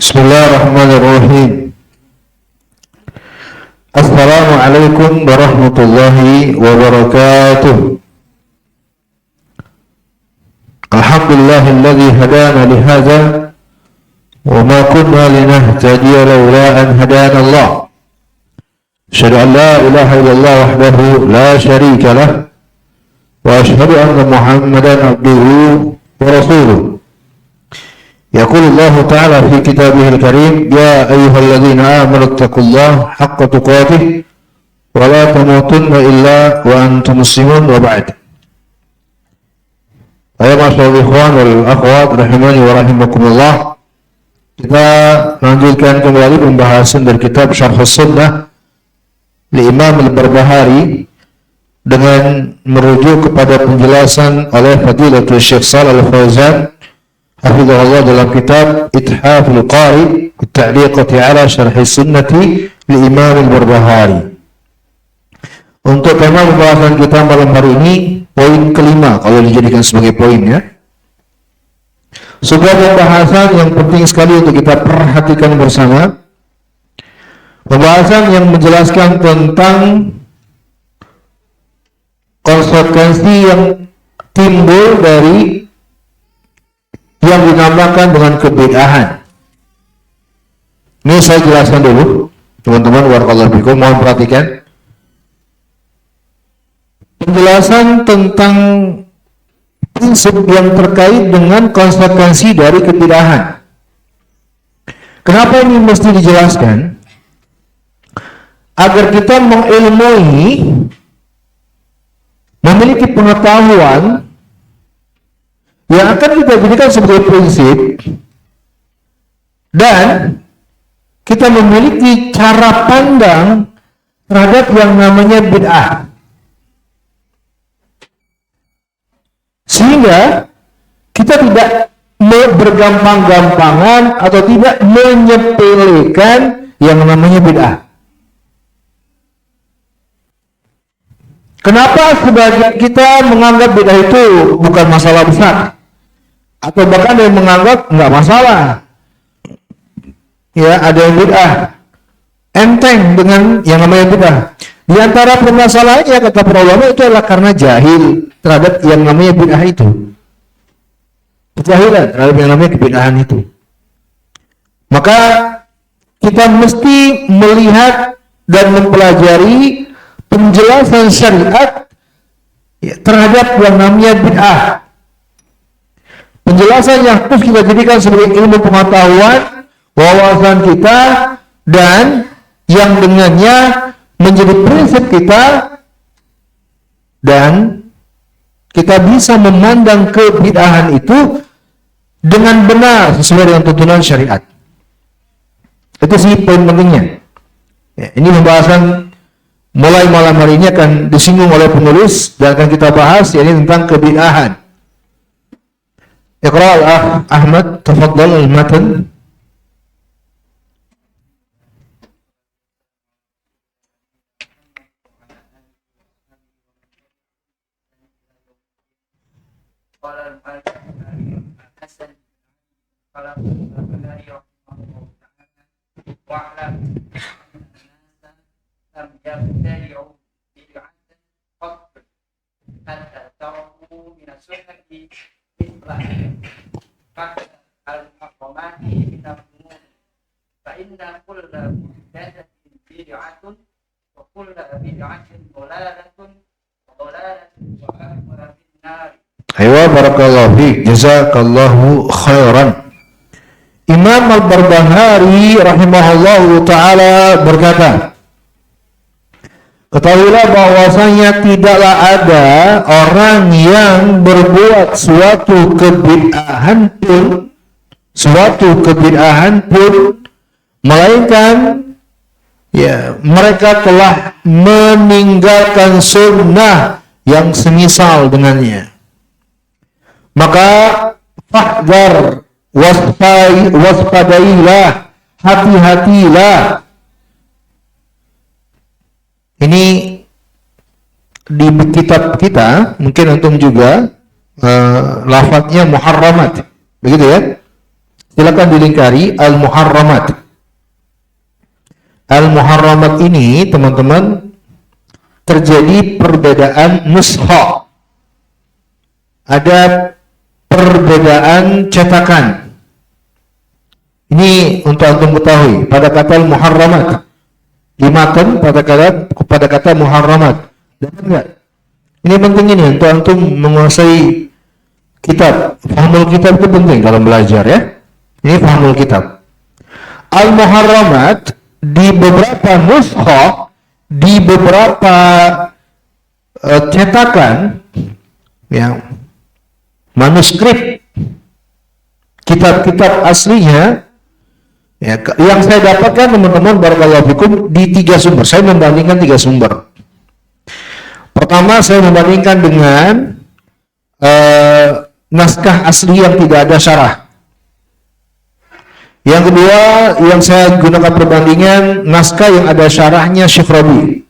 Bismillahirrahmanirrahim. Assalamualaikum warahmatullahi wabarakatuh. Alhamdulillahilladzi hadana lihadza wa ma kunna linahtadiya laula an hadana Allah. Asyhadu an la ilaha illallah wahdahu la syarika lah wa asyhadu anna Muhammadan abduhu wa rasuluh. يقول الله تعالى في كتابه الكريم يا أيها الذين آمنوا اتقوا الله حق تقاته ولا تموتن إلا وأنتم مسلمون وبعد. Ayat masyaallah ikhwan wal akhwat rahimani wa rahimakumullah. Kita lanjutkan kembali pembahasan dari kitab Syarh Sunnah li Imam Al-Barbahari dengan merujuk kepada penjelasan oleh Fadilatul Syekh Shalih Al-Fauzan hafizahullah dalam kitab Ithaful Qari At-Ta'liqati ala Syarh Sunnati li Imam Al-Barbahari. Untuk tema pembahasan kita malam hari ini poin kelima kalau dijadikan sebagai poin ya. Sebuah pembahasan yang penting sekali untuk kita perhatikan bersama. Pembahasan yang menjelaskan tentang konsekuensi yang timbul dari yang dinamakan dengan kebid'ahan. Ini saya jelaskan dulu, teman-teman, barakallahu fikum, mohon perhatikan. Penjelasan tentang prinsip yang terkait dengan konsekuensi dari kebid'ahan. Kenapa ini mesti dijelaskan? Agar kita mengilmui, memiliki pengetahuan yang akan kita jadikan sebagai prinsip dan kita memiliki cara pandang terhadap yang namanya bid'ah, sehingga kita tidak bergampang-gampangan atau tidak menyepelekan yang namanya bid'ah. Kenapa sebagian kita menganggap bid'ah itu bukan masalah besar? Atau bahkan ada yang menganggap enggak masalah. Ya, ada yang bid'ah enteng dengan yang namanya bid'ah. Di antara permasalahannya kata para ulama itu adalah karena jahil terhadap yang namanya bid'ah itu. Kejahilan terhadap yang namanya kebid'ahan itu. Maka kita mesti melihat dan mempelajari penjelasan syariat terhadap yang namanya bid'ah. Penjelasan yang harus kita jadikan sebagai ilmu pengetahuan, wawasan kita, dan yang dengannya menjadi prinsip kita, dan kita bisa memandang kebid'ahan itu dengan benar sesuai dengan tuntunan syariat. Itu sih poin pentingnya. Ya, ini pembahasan mulai malam hari ini akan disinggung oleh penulis dan akan kita bahas, yakni tentang kebid'ahan. Iqra al-akh Ahmad, tafadhal al-matan. Aywa barakallahu fiik, jazakallahu khairan. Imam Al-Barbahari rahimahullahu ta'ala berkata, ketahuilah bahwasanya tidaklah ada orang yang berbuat suatu kebid'ahan pun, melainkan ya mereka telah meninggalkan sunnah yang semisal dengannya. Maka fahdar, waspadailah, hati-hatilah. Ini di kitab kita, mungkin antum juga lafadznya muharramat, begitu ya. Silakan dilingkari al-muharramat. Al-muharramat ini teman-teman terjadi perbedaan nuskha. Ada perbedaan cetakan. Ini untuk antum ketahui pada kata al-muharramat. Di matan pada kata muharramat. Dan enggak. Ini penting ini untuk antum menguasai kitab. Fahmul kitab itu penting dalam belajar ya. Ini fahmul kitab. Al-muharramat di beberapa nuskha, di beberapa cetakan ya, manuskrip kitab-kitab aslinya ya, yang saya dapatkan teman-teman barakallahu fikum di 3 sumber. Saya membandingkan 3 sumber. Pertama, saya membandingkan dengan naskah asli yang tidak ada syarah. Yang kedua, yang saya gunakan perbandingan naskah yang ada syarahnya Syekh Rabi.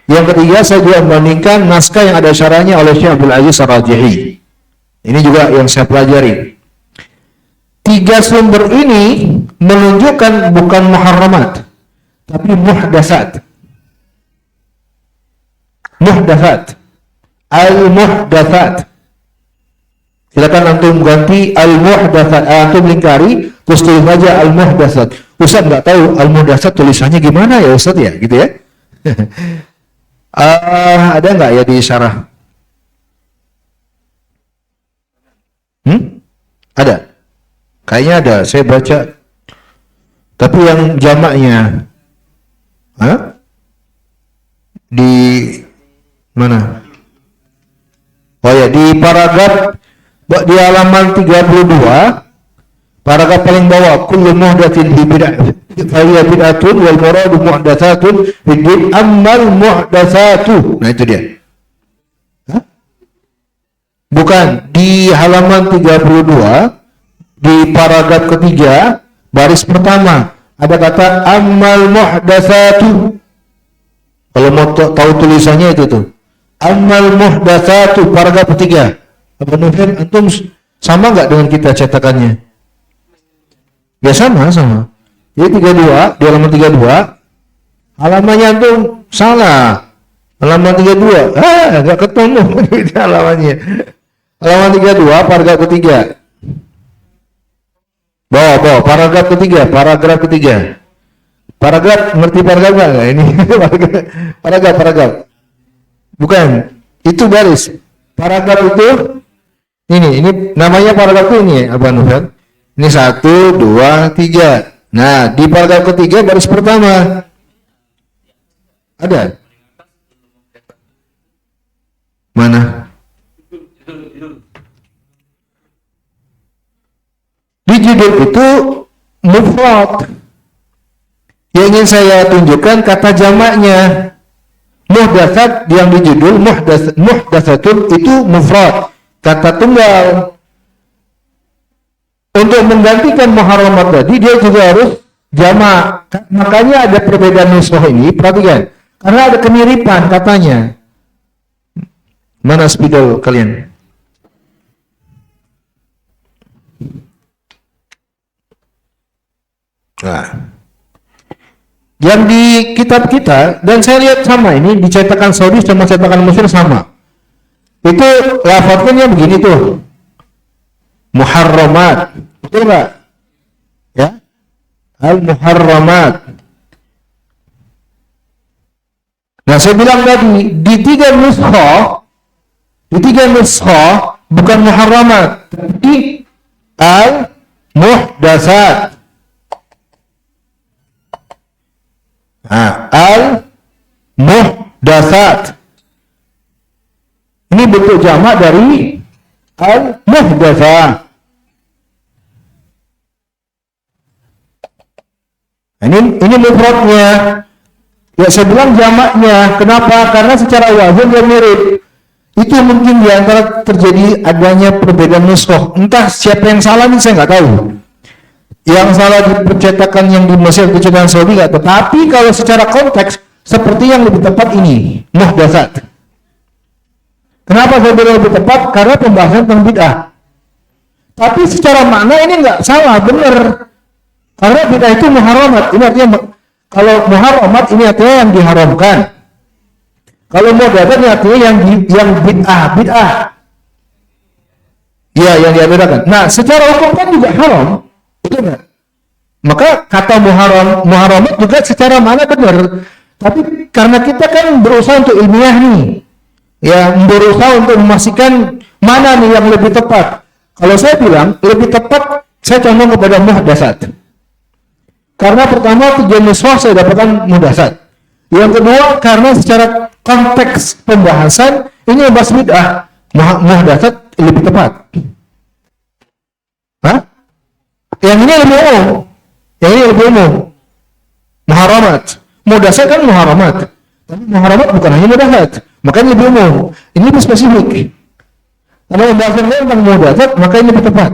Yang ketiga, saya juga membandingkan naskah yang ada syarahnya oleh Syekh Abdul Aziz Ar-Rajihi. Ini juga yang saya pelajari. 3 sumber ini menunjukkan bukan muharramat, tapi muhdasat. Muhdasat. Al-muhdasat. Silakan antum ganti al-muhdasat, antum lingkari, terus tulis aja al-muhdasat. Ustaz nggak tahu al-muhdasat tulisannya gimana ya Ustaz ya, gitu ya. Ada nggak ya di syarah? Ada? Kayaknya ada, saya baca. Tapi yang jamaknya, di mana? Oh ya, di paragraf di halaman 32, paragraf paling bawah, kullu muhdatsin fi bid'ah bid'atun wal muradu muhdatsatun bid ammal muhdatsatu. Nah itu dia. Bukan, di halaman 32 di paragraf ketiga baris pertama ada kata ammal muhdatsatu. Kalau mau tahu tulisannya itu tuh. Ammal muhdatsatu paragraf ketiga. Apa Nufir, antum sama nggak dengan kita cetakannya? Ya sama. Jadi 32, di halaman 32, halamannya antum salah. Halaman 32, nggak ketemu di halamannya. Halaman 32, paragraf ketiga. Bawa, paragraf ketiga. Paragraf, ngerti paragraf nggak? Ini paragraf. Bukan, itu baris. Paragraf itu, ini namanya paragraf ini apa Nufir? Ini 1, 2, 3. Nah, di paragraf ketiga baris pertama ada. Mana? Di judul itu mufrad. Yang ingin saya tunjukkan kata jamaknya. Muhdatsat yang di judul muhdatsatun itu mufrad, kata tunggal. Untuk menggantikan muharramat tadi dia juga harus jamak. Makanya ada perbedaan nuskah ini, perhatikan. Karena ada kemiripan katanya. Mana spidol kalian? Nah, yang di kitab kita, dan saya lihat sama ini, dicetakan Saudi sama cetakan Mesir sama. Itu lafadznya begini tuh. Muharramat. Betul nggak? Ya? Al-muharramat. Nah, saya bilang tadi, di 3 nuskha bukan muharramat, tapi al-muhdatsat. Al-muhdatsat. Ini bentuk jamak dari al-muhdatsah. Ini mufradnya. Ya saya bilang jamaknya. Kenapa? Karena secara wazan dia mirip. Itu mungkin diantara terjadi adanya perbedaan nuskah. Entah siapa yang salah ini saya nggak tahu. Yang salah di percetakan yang di Mesir, percetakan Saudi nggak. Tetapi kalau secara konteks seperti yang lebih tepat ini muhdatsat. Kenapa saya bilang lebih tepat? Karena pembahasan tentang bid'ah. Tapi secara makna ini nggak salah, benar. Karena bid'ah itu muharramat. Ini artinya kalau muharramat ini artinya yang diharamkan. Kalau muhdatsat ini artinya yang bid'ah. Ya, yang dibedakan. Nah, secara hukum kan juga haram. Itu enggak? Maka kata muharramat juga secara makna benar. Tapi karena kita kan berusaha untuk ilmiah nih. Ya, berusaha untuk memastikan mana nih yang lebih tepat. Kalau saya bilang lebih tepat, saya condong kepada muhdatsat. Karena pertama tujuan nuswah saya dapatkan muhdatsat. Yang kedua karena secara konteks pembahasan ini bahas bid'ah, muhdatsat lebih tepat. Hah? Yang ini lebih umum. Yang ini lebih umum. Muharramat. Muhdatsat kan muharramat. Tapi muharramat bukan hanya muhdatsat, makanya lebih umum. Ini lebih spesifik. Karena pembahasannya tentang muhdatsat, maka ini lebih tepat.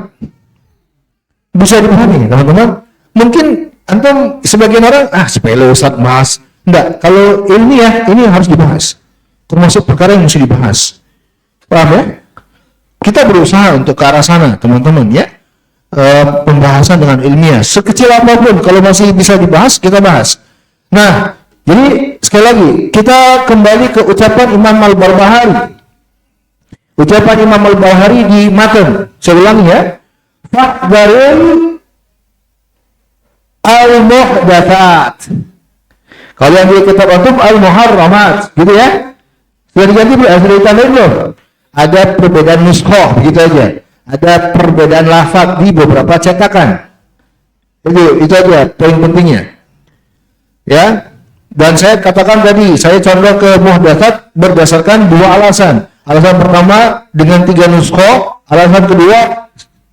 Bisa dipahami, teman-teman. Mungkin antum sebagian orang sepele Ustaz bahas. Enggak, kalau ilmiah ini harus dibahas. Termasuk perkara yang mesti dibahas. Paham ya? Kita berusaha untuk ke arah sana, teman-teman ya. Pembahasan dengan ilmiah sekecil apapun kalau masih bisa dibahas kita bahas. Nah, jadi sekali lagi kita kembali ke ucapan Imam Al-Barbahari. Ucapan Imam Al-Barbahari di matan. Saya ulangi ya. Fa'darul al-muhdatsat. Kalau yang di kitab antum al-muharramat, gitu ya. Sudah diganti belum? Sudah ditandain belum? Ada perbedaan nuskhah, begitu aja. Ada perbedaan lafaz di beberapa cetakan. Itu aja poin pentingnya. Ya. Dan saya katakan tadi, saya condong ke muhdatsat berdasarkan dua alasan. Alasan pertama dengan 3 nuskhah, alasan kedua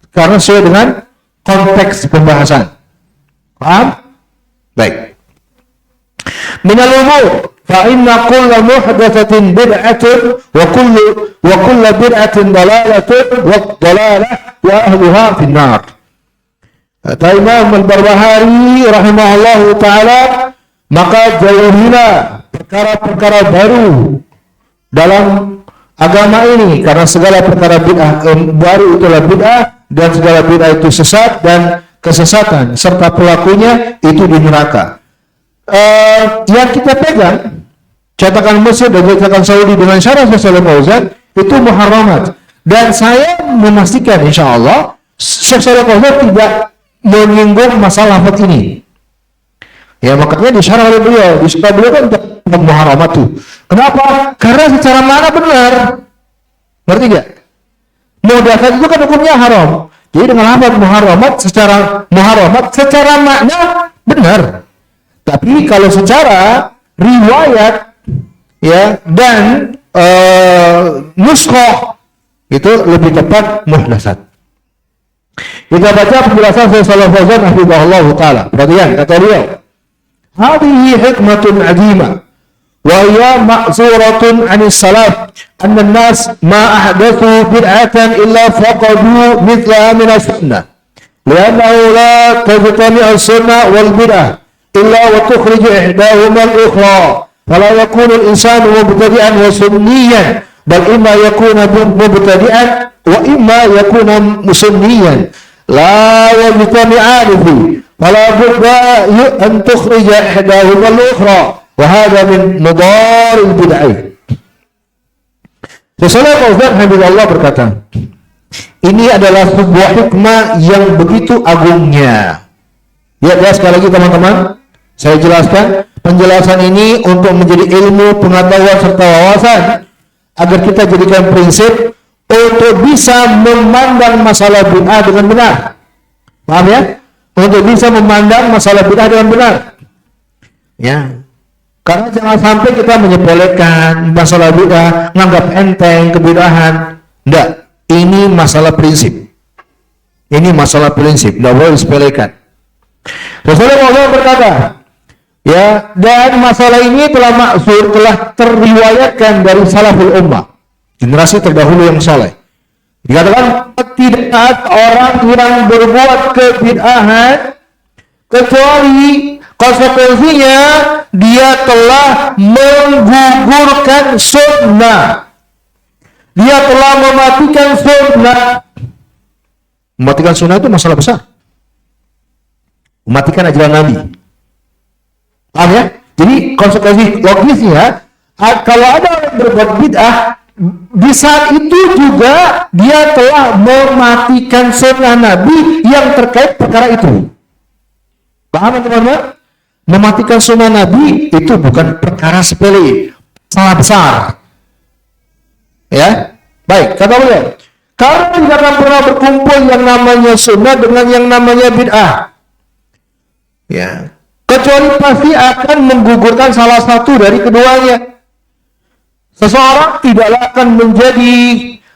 karena sesuai dengan konteks pembahasan. Paham? Baik. Minal umur fa inna kulla muhdatsatin bid'atun wa kullu bid'atin dalalatun wa dalalah wa ahluha finnar. Kata Imam Al-Barbahari rahimahullahu taala, maka jauhilah perkara-perkara baru dalam agama ini, karena segala perkara bid'ah baru itulah bid'ah, dan segala bid'ah itu sesat dan kesesatan serta pelakunya itu di neraka. Yang kita pegang cetakan Mesir dan cetakan Saudi dengan syarah Syekh Fauzan itu muharramat, dan saya memastikan insyaallah Syekh Fauzan tidak menyinggung masalah lafaz ini. Ya, makanya disyarah oleh beliau, disyarah beliau kan untuk muharramat tuh. Kenapa? Karena secara makna benar. Ngerti enggak? Muhdatsat itu kan hukumnya haram. Jadi dengan lafaz muharramat secara makna benar. Tapi kalau secara riwayat ya dan nuskhah itu lebih tepat muhdatsat. Kita baca penjelasan Syekh Shalih Fauzan rahimahullah taala. Perhatikan kata beliau. Hadhihi hikmatun 'azimah wa hiya ma'zuratun 'anil salaf anna an-nas ma ahdathu bid'atan illa faqadu mithlaha min as-sunnah. Li'annahu la tajtami'u as-sunnah wal bid'ah illa wa tukhriju ihdahuma al-ukhra. Fala yakunu al-insanu mubtadi'an wa sunniyan bal imma yakuna mubtadi'an wa imma yakuna sunniyan la yajtami'an fi. فلا بد أن تخرج إحداهما الأخرى وهذا من مضار البدع. Rasulullah Fauzan berkata, ini adalah sebuah hikmah yang begitu agungnya. Ya, sekali lagi teman-teman, saya jelaskan penjelasan ini untuk menjadi ilmu, pengetahuan serta wawasan agar kita jadikan prinsip untuk bisa memandang masalah bid'ah dengan benar. Paham ya? Untuk bisa memandang masalah bid'ah dengan benar. Ya. Karena jangan sampai kita menyepelekan masalah bid'ah, menganggap enteng kebid'ahan. Enggak, ini masalah prinsip. Ini masalah prinsip, tidak boleh disepelekan. Rasulullah berkata, ya, dan masalah ini telah terriwayatkan dari salaful ummah, generasi terdahulu yang saleh. Dikatakan tidak ada orang yang berbuat kebid'ahan kecuali konsekuensinya dia telah menggugurkan sunnah, dia telah mematikan sunnah. Mematikan sunnah itu masalah besar. Mematikan ajaran Nabi. Paham ya? Jadi konsekuensi logisnya, kalau ada orang berbuat bid'ah, di saat itu juga dia telah mematikan sunnah Nabi yang terkait perkara itu. Paham teman-teman? Mematikan sunnah Nabi itu bukan perkara sepele, salah besar. Ya, baik. Kata beliau, kalau tidak akan pernah berkumpul yang namanya sunnah dengan yang namanya bid'ah, ya, kecuali pasti akan menggugurkan salah satu dari keduanya. Seseorang tidaklah akan menjadi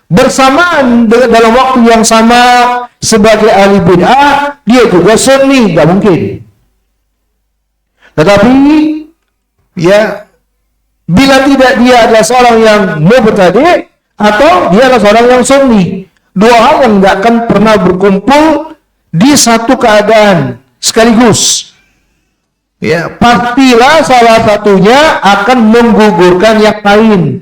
bersamaan dalam waktu yang sama sebagai ahli bid'ah, dia juga sunni, tidak mungkin. Tetapi, ya, bila tidak dia adalah seorang yang mubtadi' atau dia adalah seorang yang sunni, dua hal yang tidak akan pernah berkumpul di satu keadaan sekaligus. Ya, pastilah salah satunya akan menggugurkan yang lain.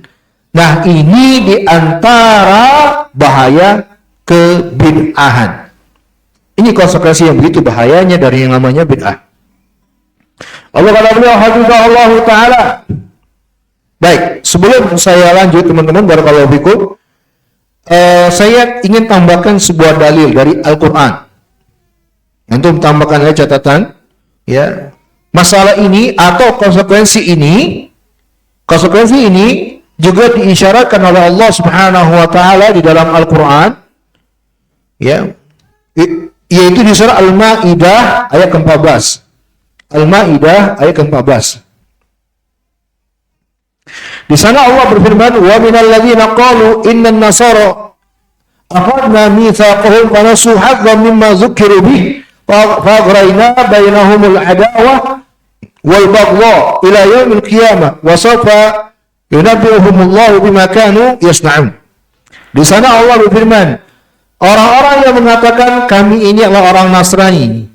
Nah, ini di antara bahaya kebid'ahan. Ini konsekuensi yang begitu bahayanya dari yang namanya bid'ah. Allah kata beliau, hafizahullah ta'ala. Baik, sebelum saya lanjut teman-teman, barakallahu fikum, saya ingin tambahkan sebuah dalil dari Al-Quran. Untuk tambahkan aja catatan, ya, masalah ini atau konsekuensi ini juga diisyaratkan oleh Allah Subhanahu wa taala di dalam Al-Qur'an, ya, yaitu di surah Al-Maidah ayat ke-14. Al-Maidah ayat ke-14. Di sana Allah berfirman, "Wa minal ladzina qalu innan nasara akhadna mitsaqahum wa nasu hadzan mimma dzukiru bih faghrayna bainahumul adawah wal baghdha ila yaumil qiyamah wa sawfa yunabbi'uhumullahu bima kanu yasna'un." Di sana Allah berfirman, orang-orang yang mengatakan kami ini adalah orang Nasrani,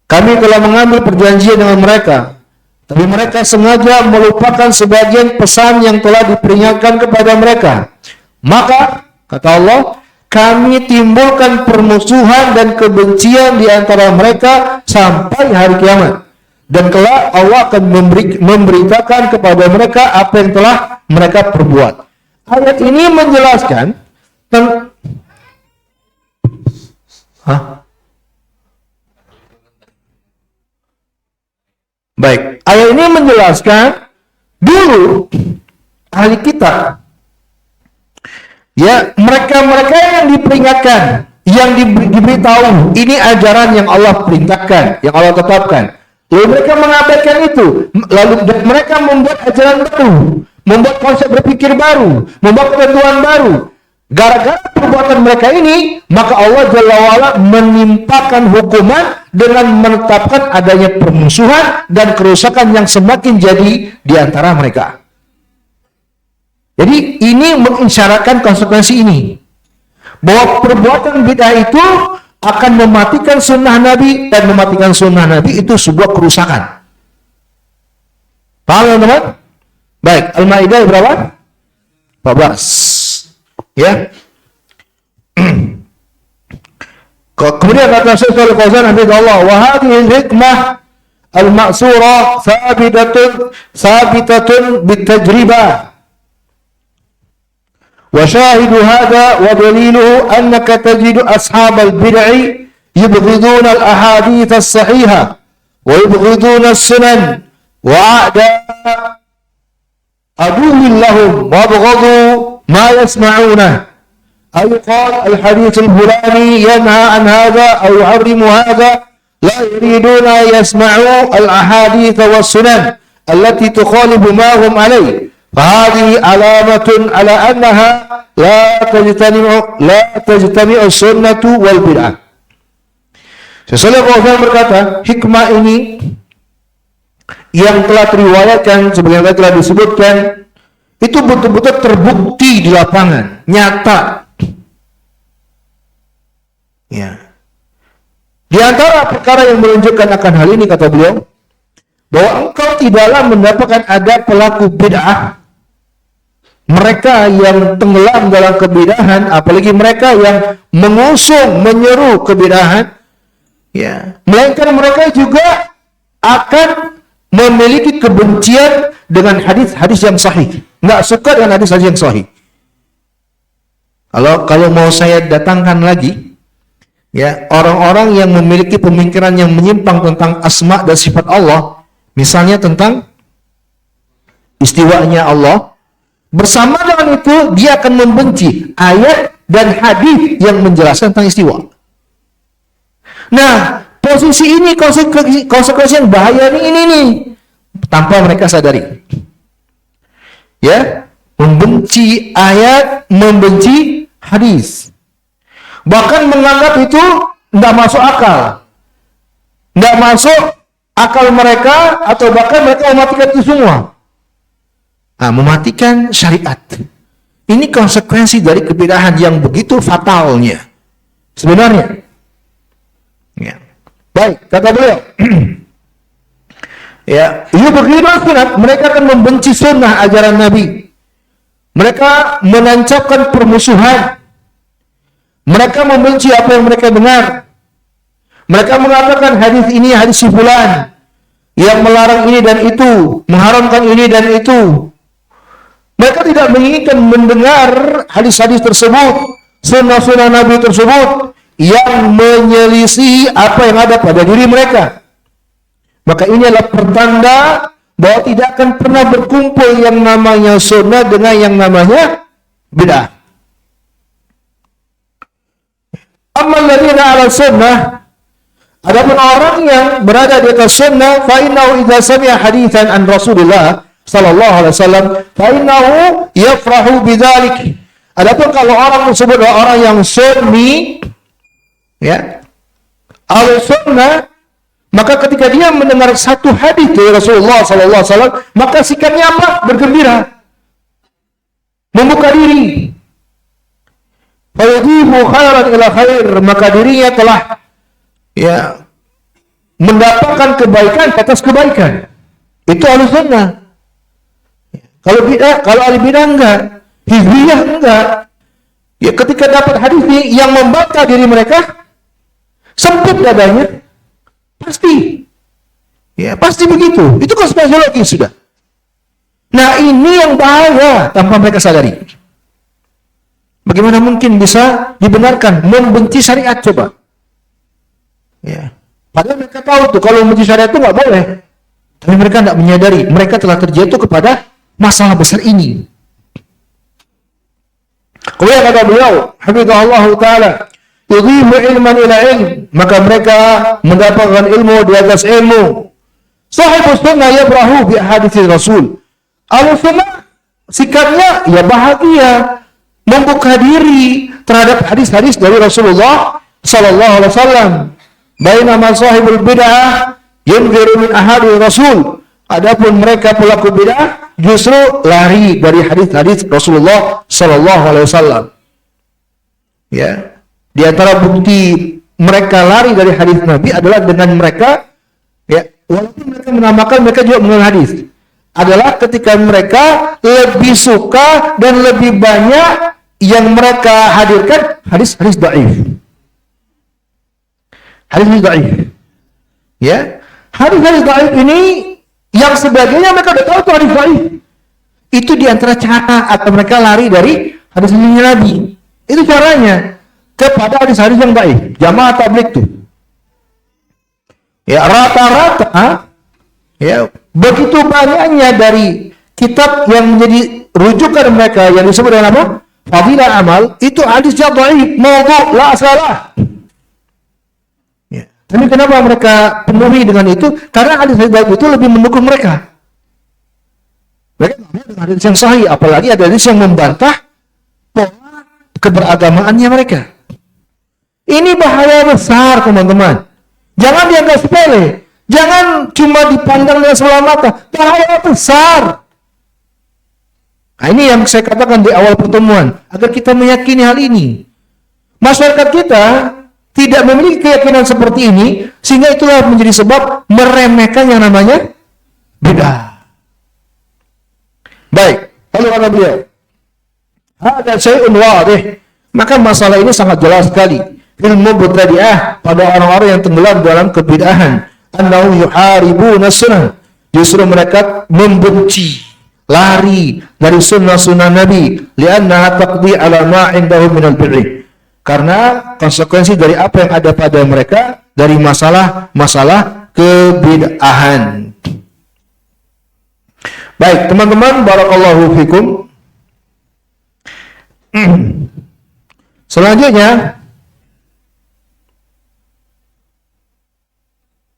kami telah mengambil perjanjian dengan mereka, tapi mereka sengaja melupakan sebagian pesan yang telah diperingatkan kepada mereka. Maka, kata Allah, kami timbulkan permusuhan dan kebencian di antara mereka sampai hari kiamat. Dan kelak Allah akan memberitakan kepada mereka apa yang telah mereka perbuat. Ayat ini menjelaskan Baik, ayat ini menjelaskan dulu ahli kitab, ya, mereka yang diperingatkan, yang diberitahu ini ajaran yang Allah perintahkan, yang Allah tetapkan, lalu mereka mengabaikan itu, lalu mereka membuat ajaran baru, membuat konsep berpikir baru, membuat ketentuan baru. Gara-gara perbuatan mereka ini, maka Allah Jalla wa'ala menimpakan hukuman dengan menetapkan adanya permusuhan dan kerusakan yang semakin jadi di antara mereka. Jadi ini mengisyaratkan konsekuensi ini, bahwa perbuatan bid'ah itu akan mematikan sunnah Nabi, dan mematikan sunnah Nabi itu sebuah kerusakan. Paham teman-teman? Baik, Al-Maidah berapa? 14. Ya. Kemudian kata Syekh Al-Fauzan hafizahullah, wa hadhihi al-hikmah al-ma'sura thabitatun bitajribah. Wa shahidu hadha wa daliluhu annaka tajidu ashab al-bid'i yubghiduna al-ahadith as-sahihah wa yubghiduna as-sunan wa a'da aduwwin lahum wa abghadu ما يسمعونه، أو قال الحديث الفلاني ينهى عن هذا أو يحرم هذا، لا يريدون أن يسمعوا الأحاديث والسنن التي تخالف ما هم عليه، فهذه علامة على أنها لا تجتمع السنة والبدعة. Sesuatu yang berkata, hikmah ini yang telah diriwayatkan sebagaimana telah disebutkan, itu betul-betul terbukti di lapangan, nyata. Ya. Di antara perkara yang menunjukkan akan hal ini, kata beliau, bahwa engkau tidaklah mendapatkan ada pelaku bid'ah mereka yang tenggelam dalam kebidahan, apalagi mereka yang mengusung, menyeru kebidahan, ya, melainkan mereka juga akan memiliki kebencian dengan hadis-hadis yang sahih. Nggak suka dengan hadis-hadis yang sahih. Kalau mau saya datangkan lagi, ya, orang-orang yang memiliki pemikiran yang menyimpang tentang asma dan sifat Allah, misalnya tentang istiwanya Allah, bersama dengan itu dia akan membenci ayat dan hadis yang menjelaskan tentang istiwa. Nah, posisi ini konsekuensi yang bahaya ini nih, tanpa mereka sadari. Ya, membenci ayat, membenci hadis. Bahkan menganggap itu tidak masuk akal. Tidak masuk akal mereka, atau bahkan mereka mematikan itu semua. Nah, mematikan syariat. Ini konsekuensi dari kebidahan yang begitu fatalnya. Sebenarnya. Ya. Baik, kata beliau. Ya, yubghidul sunnah, mereka akan membenci sunnah ajaran Nabi. Mereka menancapkan permusuhan. Mereka membenci apa yang mereka dengar. Mereka mengatakan hadis ini hadis si fulan yang melarang ini dan itu, mengharamkan ini dan itu. Mereka tidak menginginkan mendengar hadis-hadis tersebut, sunnah-sunnah Nabi tersebut yang menyelisih apa yang ada pada diri mereka. Maka ini adalah pertanda bahwa tidak akan pernah berkumpul yang namanya sunnah dengan yang namanya bid'ah. Amma alladziina 'ala sunnah, adapun orang yang berada di atas sunnah, fa innahu idza sami'a haditsan an Rasulillah sallallahu alaihi wasallam fa innahu yafrahu bidzalik. Adapun kalau orang tersebut adalah orang yang sunni, ya, al-sunnah, maka ketika dia mendengar satu hadis dari Rasulullah sallallahu alaihi wasallam, maka sikapnya apa? Bergembira, membuka diri. Fayudibu khairan ila khair, maka dirinya telah, ya, mendapatkan kebaikan atas kebaikan. Itu al-sunnah. Kalau bid'ah, kalau al-bid'ah enggak, hizbiyah enggak. Ya, ketika dapat hadis yang membantah diri mereka, sempit dadanya. Pasti. Ya, pasti begitu. Itu konsekuensi logis sudah. Nah, ini yang bahaya tanpa mereka sadari. Bagaimana mungkin bisa dibenarkan membenci syariat, coba? Ya. Padahal mereka tahu tuh kalau membenci syariat itu nggak boleh. Tapi mereka tidak menyadari, mereka telah terjatuh kepada masalah besar ini. Kemudian kata beliau, hafizahullah taala, yudhibu ilman ila ilm, maka mereka mendapatkan ilmu di atas ilmu. Sahibus sunnah yabrahu bi hadits Rasul. Al-sunnah sikapnya ya bahagia, membuka diri terhadap hadis-hadis dari Rasulullah sallallahu alaihi wasallam. Bainama sahibul bid'ah yunziru min ahadits Rasul. Adapun mereka pelaku bid'ah justru lari dari hadis-hadis Rasulullah sallallahu alaihi wasallam. Ya. Di antara bukti mereka lari dari hadis Nabi adalah dengan mereka, ya, walaupun mereka menamakan mereka juga mengenal hadis, adalah ketika mereka lebih suka dan lebih banyak yang mereka hadirkan hadis-hadis dhaif. Hadis dhaif. Ya. Hadis-hadis dhaif ini yang sebagainya mereka sudah tahu itu hadis dhaif. Itu di antara cara atau mereka lari dari hadis-hadis Nabi. Itu caranya kepada hadis-hadis yang dhaif. Jamaah tabligh tuh. Ya, rata-rata, ya, begitu banyaknya dari kitab yang menjadi rujukan mereka yang disebut dengan apa? Fadilah amal, itu hadisnya dhaif, maudhu', la salah. Ya. Tapi kenapa mereka penuhi dengan itu? Karena hadis-hadis dhaif itu lebih mendukung mereka. Mereka tidak dengan hadis yang sahih, apalagi ada hadis yang membantah pola keberagamaannya mereka. Ini bahaya besar, teman-teman. Jangan dianggap sepele. Jangan cuma dipandang dengan sebelah mata. Bahaya besar. Nah, ini yang saya katakan di awal pertemuan, agar kita meyakini hal ini. Masyarakat kita tidak memiliki keyakinan seperti ini, sehingga itulah menjadi sebab meremehkan yang namanya bid'ah. Baik, lalu kata beliau, Hada syai'un wadih. Maka masalah ini sangat jelas sekali. Ilmu mubtadi'ah pada orang-orang yang tenggelam dalam kebid'ahan. Annahu yuharibuna sunnah. Justru mereka membenci, lari dari sunnah-sunnah Nabi. Liannaha taqdi ala ma indahu minal birri. Karena konsekuensi dari apa yang ada pada mereka dari masalah kebid'ahan. Baik, teman-teman, barakallahu fikum. Selanjutnya,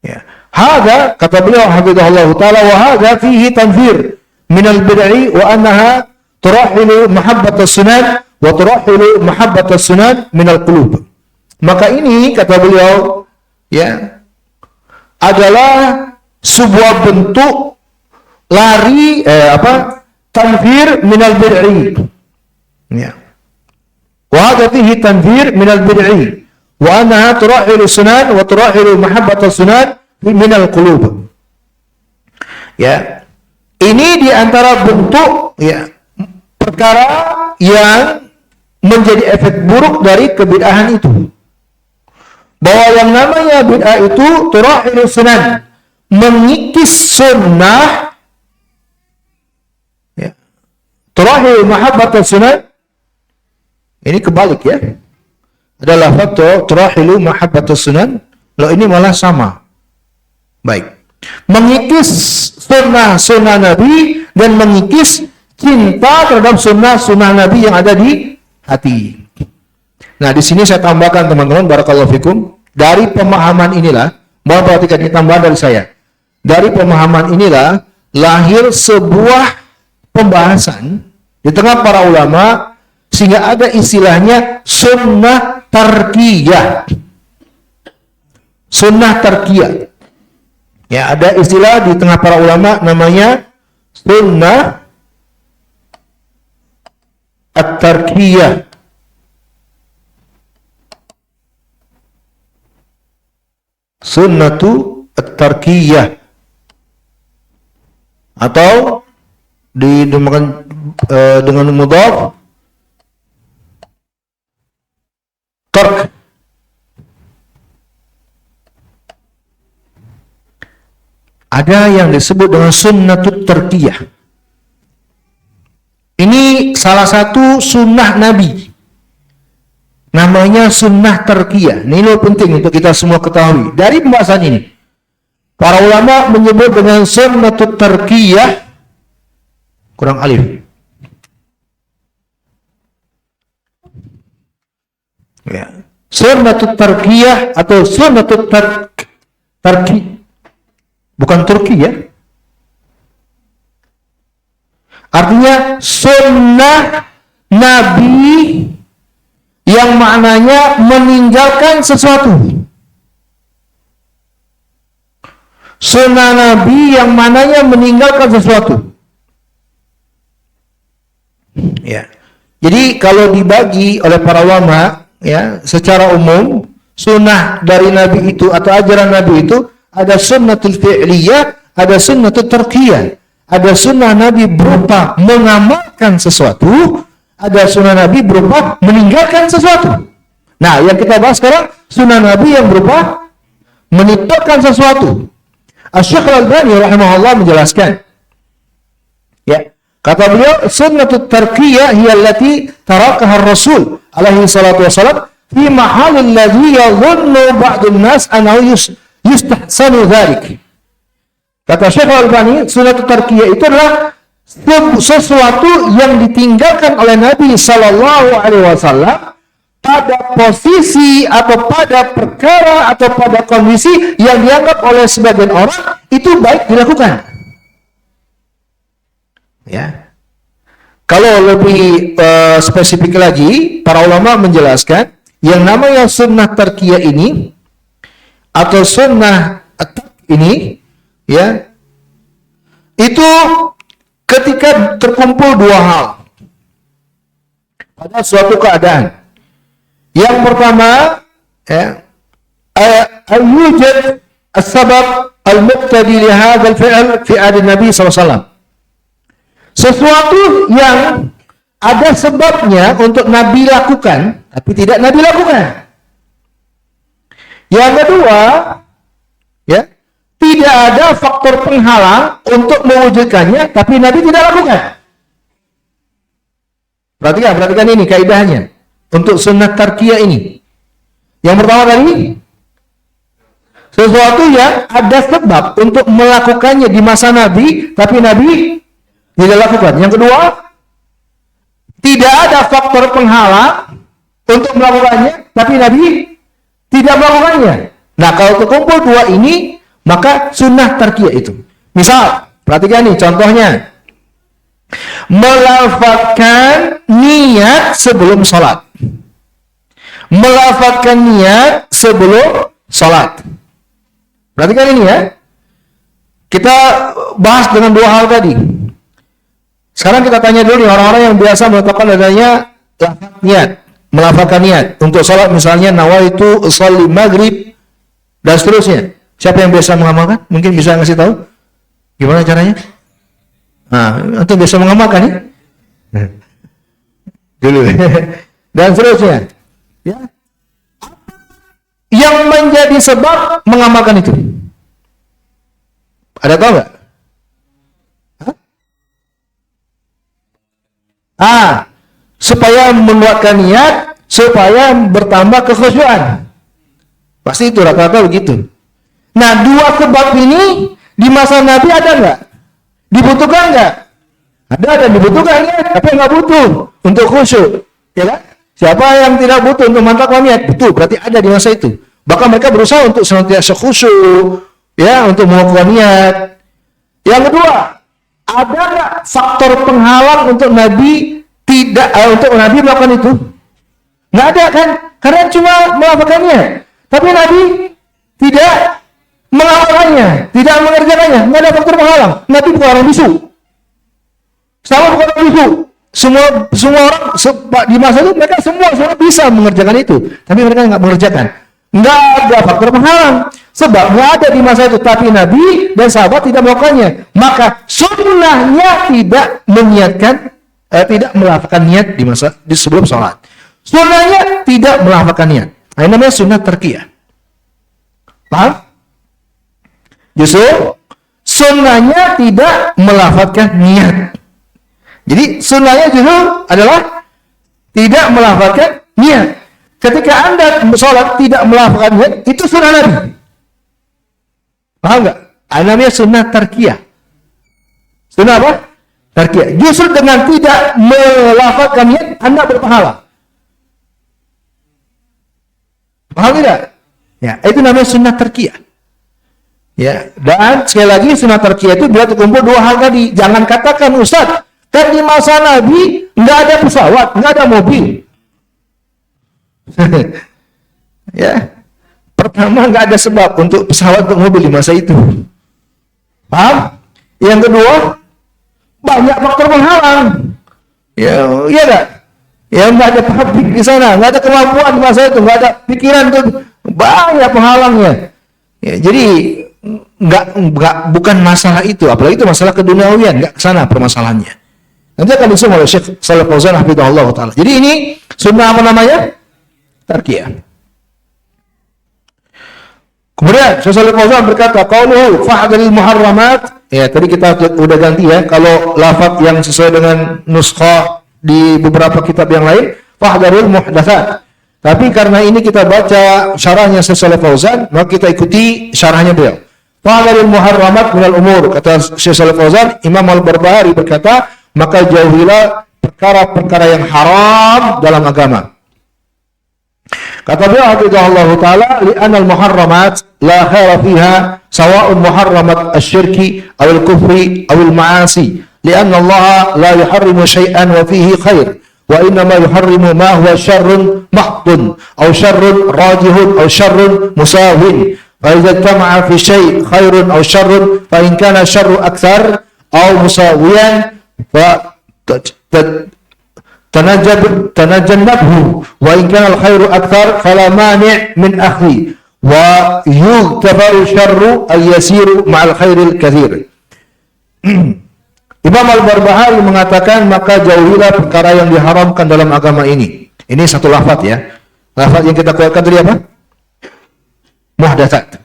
ya, hadza kata beliau hafizahullah taala wa hadza fihi tanfir min al-bid'i wa annaha turahilu mahabbat as-sunan wa turahilu mahabbat as-sunan min al-qulub. Maka ini kata beliau ya adalah sebuah bentuk lari tanfir min al-bid'i. Ya. Wa hadha fihi tanfir min al-bid'i wa annaha turahilu sunan wa turahilu mahabbat as-sunan min al-qulub. Ya. Ini di antara bentuk ya perkara yang menjadi efek buruk dari kebid'ahan itu. Bahwa yang namanya bid'ah itu turahilu sunan, mengikis sunnah, ya. Turahilu mahabbat as-sunan. Ini kebalik ya. Adalah faktor turahilu mahabbat as-sunan. Loh, ini malah sama. Baik. Mengikis sunnah Nabi dan mengikis cinta terhadap sunnah Nabi yang ada di hati. Nah, di sini saya tambahkan teman-teman, barakallahu fikum, dari pemahaman inilah, mohon perhatikan ini tambahan dari saya. Dari pemahaman inilah lahir sebuah pembahasan di tengah para ulama sehingga ada istilahnya sunnah tarkiyah. Sunnah tarkiyah. Ya, ada istilah di tengah para ulama namanya sunnah at-tarkiyah. Sunnatu at-tarkiyah. Atau dinamakan dengan mudhaf tark. Ada yang disebut dengan sunnatut tarkiyah. Ini salah satu sunnah Nabi. Namanya sunnah tarkiyah. Ini penting untuk kita semua ketahui. Dari pembahasan ini, para ulama menyebut dengan sunnatut tarkiyah, kurang alif. Ya. Sunnatut tarkiyah atau sunnatut tarki. Bukan Turki ya. Artinya sunnah Nabi yang maknanya meninggalkan sesuatu. Sunnah Nabi yang maknanya meninggalkan sesuatu. Ya. Jadi kalau dibagi oleh para ulama ya secara umum, sunnah dari Nabi itu atau ajaran Nabi itu ada sunnatul fi'liyah, ada sunnatul tarkiyah. Ada sunnah Nabi berupa mengamalkan sesuatu, ada sunnah Nabi berupa meninggalkan sesuatu. Nah, yang kita bahas sekarang sunnah Nabi yang berupa meninggalkan sesuatu. Asy-Syaikh Al-Albani rahimahullah menjelaskan. Ya, kata beliau, sunnatul tarkiyah hiya allati tarakaha ar-Rasul alaihi salatu wasalam fi mahalil ladzi yadhunnu ba'dun nas annahu yustahsanu dzalik. Kata Syekh Al-Albani, sunnatut tarkiyah itu adalah sesuatu yang ditinggalkan oleh Nabi sallallahu alaihi wasallam pada posisi atau pada perkara atau pada kondisi yang dianggap oleh sebagian orang itu baik dilakukan. Ya. Kalau lebih spesifik lagi, para ulama menjelaskan yang namanya sunnah tarkiyah ini atau sunnah ini ya itu ketika terkumpul dua hal pada suatu keadaan. Yang pertama ya yujad as-sabab al-muqtadi li hadzal fi'l fi adi Nabi sallallahu alaihi wasallam. Sesuatu yang ada sebabnya untuk Nabi lakukan, tapi tidak Nabi lakukan. Yang kedua, ya, tidak ada faktor penghalang untuk mewujudkannya, tapi Nabi tidak lakukan. Perhatikan ini kaidahnya untuk sunnah tarkiyah ini. Yang pertama tadi, sesuatu yang ada sebab untuk melakukannya di masa Nabi, tapi Nabi tidak lakukan. Yang kedua, tidak ada faktor penghalang untuk melakukannya, tapi Nabi tidak melakukannya. Nah, kalau terkumpul dua ini, maka sunnah tarkiyah itu. Misal, perhatikan nih contohnya. Melafazkan niat sebelum sholat. Melafazkan niat sebelum sholat. Perhatikan ini ya. Kita bahas dengan dua hal tadi. Sekarang kita tanya dulu nih orang-orang yang biasa meletakkan adanya lafaz niat, melafazkan niat untuk sholat, misalnya nawaitu sholli maghrib dan seterusnya. Siapa yang biasa mengamalkan? Mungkin bisa ngasih tahu gimana caranya? Nah, itu biasa mengamalkan ya? Dulu dan seterusnya. Ya. Yang menjadi sebab mengamalkan itu. Ada tahu nggak? Supaya menguatkan niat, supaya bertambah kekhusyuan. Pasti itu rata-rata begitu. Nah, dua sebab ini di masa Nabi ada nggak? Dibutuhkan nggak? Ada dan dibutuhkan ya, tapi nggak butuh untuk khusyuk, ya kan? Siapa yang tidak butuh untuk mantapkan niat? Betul, berarti ada di masa itu. Bahkan mereka berusaha untuk senantiasa khusyuk, ya, untuk menguatkan niat. Yang kedua, ada nggak faktor penghalang untuk Nabi untuk Nabi melakukan itu? Nggak ada kan? Karena cuma melakukannya. Tapi Nabi tidak melakukannya, tidak mengerjakannya. Nggak ada faktor penghalang. Nabi bukan orang bisu. Sama bukan orang bisu. Semua orang di masa itu mereka semua bisa mengerjakan itu. Tapi mereka nggak mengerjakan. Nggak ada faktor penghalang. Sebab nggak ada di masa itu. Tapi Nabi dan sahabat tidak melakukannya. Maka sunnahnya tidak meniatkan, tidak melafazkan niat di sebelum sholat. Sunnahnya tidak melafazkan niat. Nah, ini namanya sunnah tarkiyah. Paham? Justru sunnahnya tidak melafazkan niat. Jadi sunnahnya justru adalah tidak melafazkan niat. Ketika Anda sholat tidak melafazkan niat, itu sunnah Nabi. Paham nggak? Ini namanya sunnah tarkiyah. Sunnah apa? Tarkiyah. Justru dengan tidak melafazkan niat, Anda berpahala. Paham tidak? Ya, itu namanya sunnah tarkiyah. Ya, dan sekali lagi sunnah tarkiyah itu bila terkumpul dua hal tadi. Jangan katakan Ustaz, kan di masa Nabi nggak ada pesawat, nggak ada mobil. Ya, pertama nggak ada sebab untuk pesawat untuk mobil di masa itu. Paham? Yang kedua, banyak faktor penghalang. Ya, iya nggak? Ya, nggak ada pabrik di sana, nggak ada kemampuan di masa itu, nggak ada pikiran tuh, banyak penghalangnya. Ya, jadi bukan masalah itu, apalagi itu masalah keduniawian, nggak kesana permasalahannya. Nanti akan disebut oleh Syekh Shalih Fauzan hafizahullah taala. Jadi ini sunnah apa namanya? Tarkiyah. Kemudian Syekh Shalih Fauzan berkata, qauluhu fa'dalil muharramat. Ya, tadi kita udah ganti ya. Kalau lafaz yang sesuai dengan nuskhah di beberapa kitab yang lain, fa'dalil muhdatsat. Tapi karena ini kita baca syarahnya Syekh Shalih Fauzan, maka kita ikuti syarahnya beliau. Fa'dalil muharramat minal umur. Kata Syekh Shalih Fauzan, Imam Al-Barbahari berkata, maka jauhilah perkara-perkara yang haram dalam agama. Kata beliau hafizahullah taala, li'anal muharramat la khaira fiha sawa'un muharramat asy-syirki aw al-kufri aw al-ma'asi, li'anna Allah la yuharrimu syai'an wa fihi khair, wa innama yuharrimu ma huwa syarrun mahdun aw syarrun rajihun aw syarrun musawin. Fa idza tama'a fi syai' khairun aw syarrun fa in kana syarru aktsar aw musawiyan fa tanajannabhu wa in kana al-khairu akthar fala mani' min akhi wa yughtafaru syarru al-yasiru ma'al khairil katsir. Imam Al-Barbahari mengatakan, maka jauhilah perkara yang diharamkan dalam agama ini. Ini satu lafaz ya. Lafaz yang kita keluarkan tadi apa? Muhdatsat.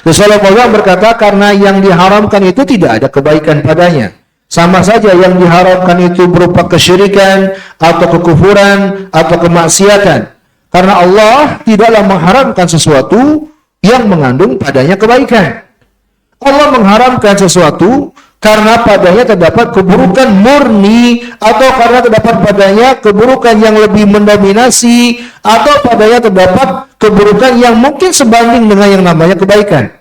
Rasulullah berkata, karena yang diharamkan itu tidak ada kebaikan padanya. Sama saja yang diharamkan itu berupa kesyirikan, atau kekufuran, atau kemaksiatan. Karena Allah tidaklah mengharamkan sesuatu yang mengandung padanya kebaikan. Allah mengharamkan sesuatu karena padanya terdapat keburukan murni, atau karena terdapat padanya keburukan yang lebih mendominasi, atau padanya terdapat keburukan yang mungkin sebanding dengan yang namanya kebaikan.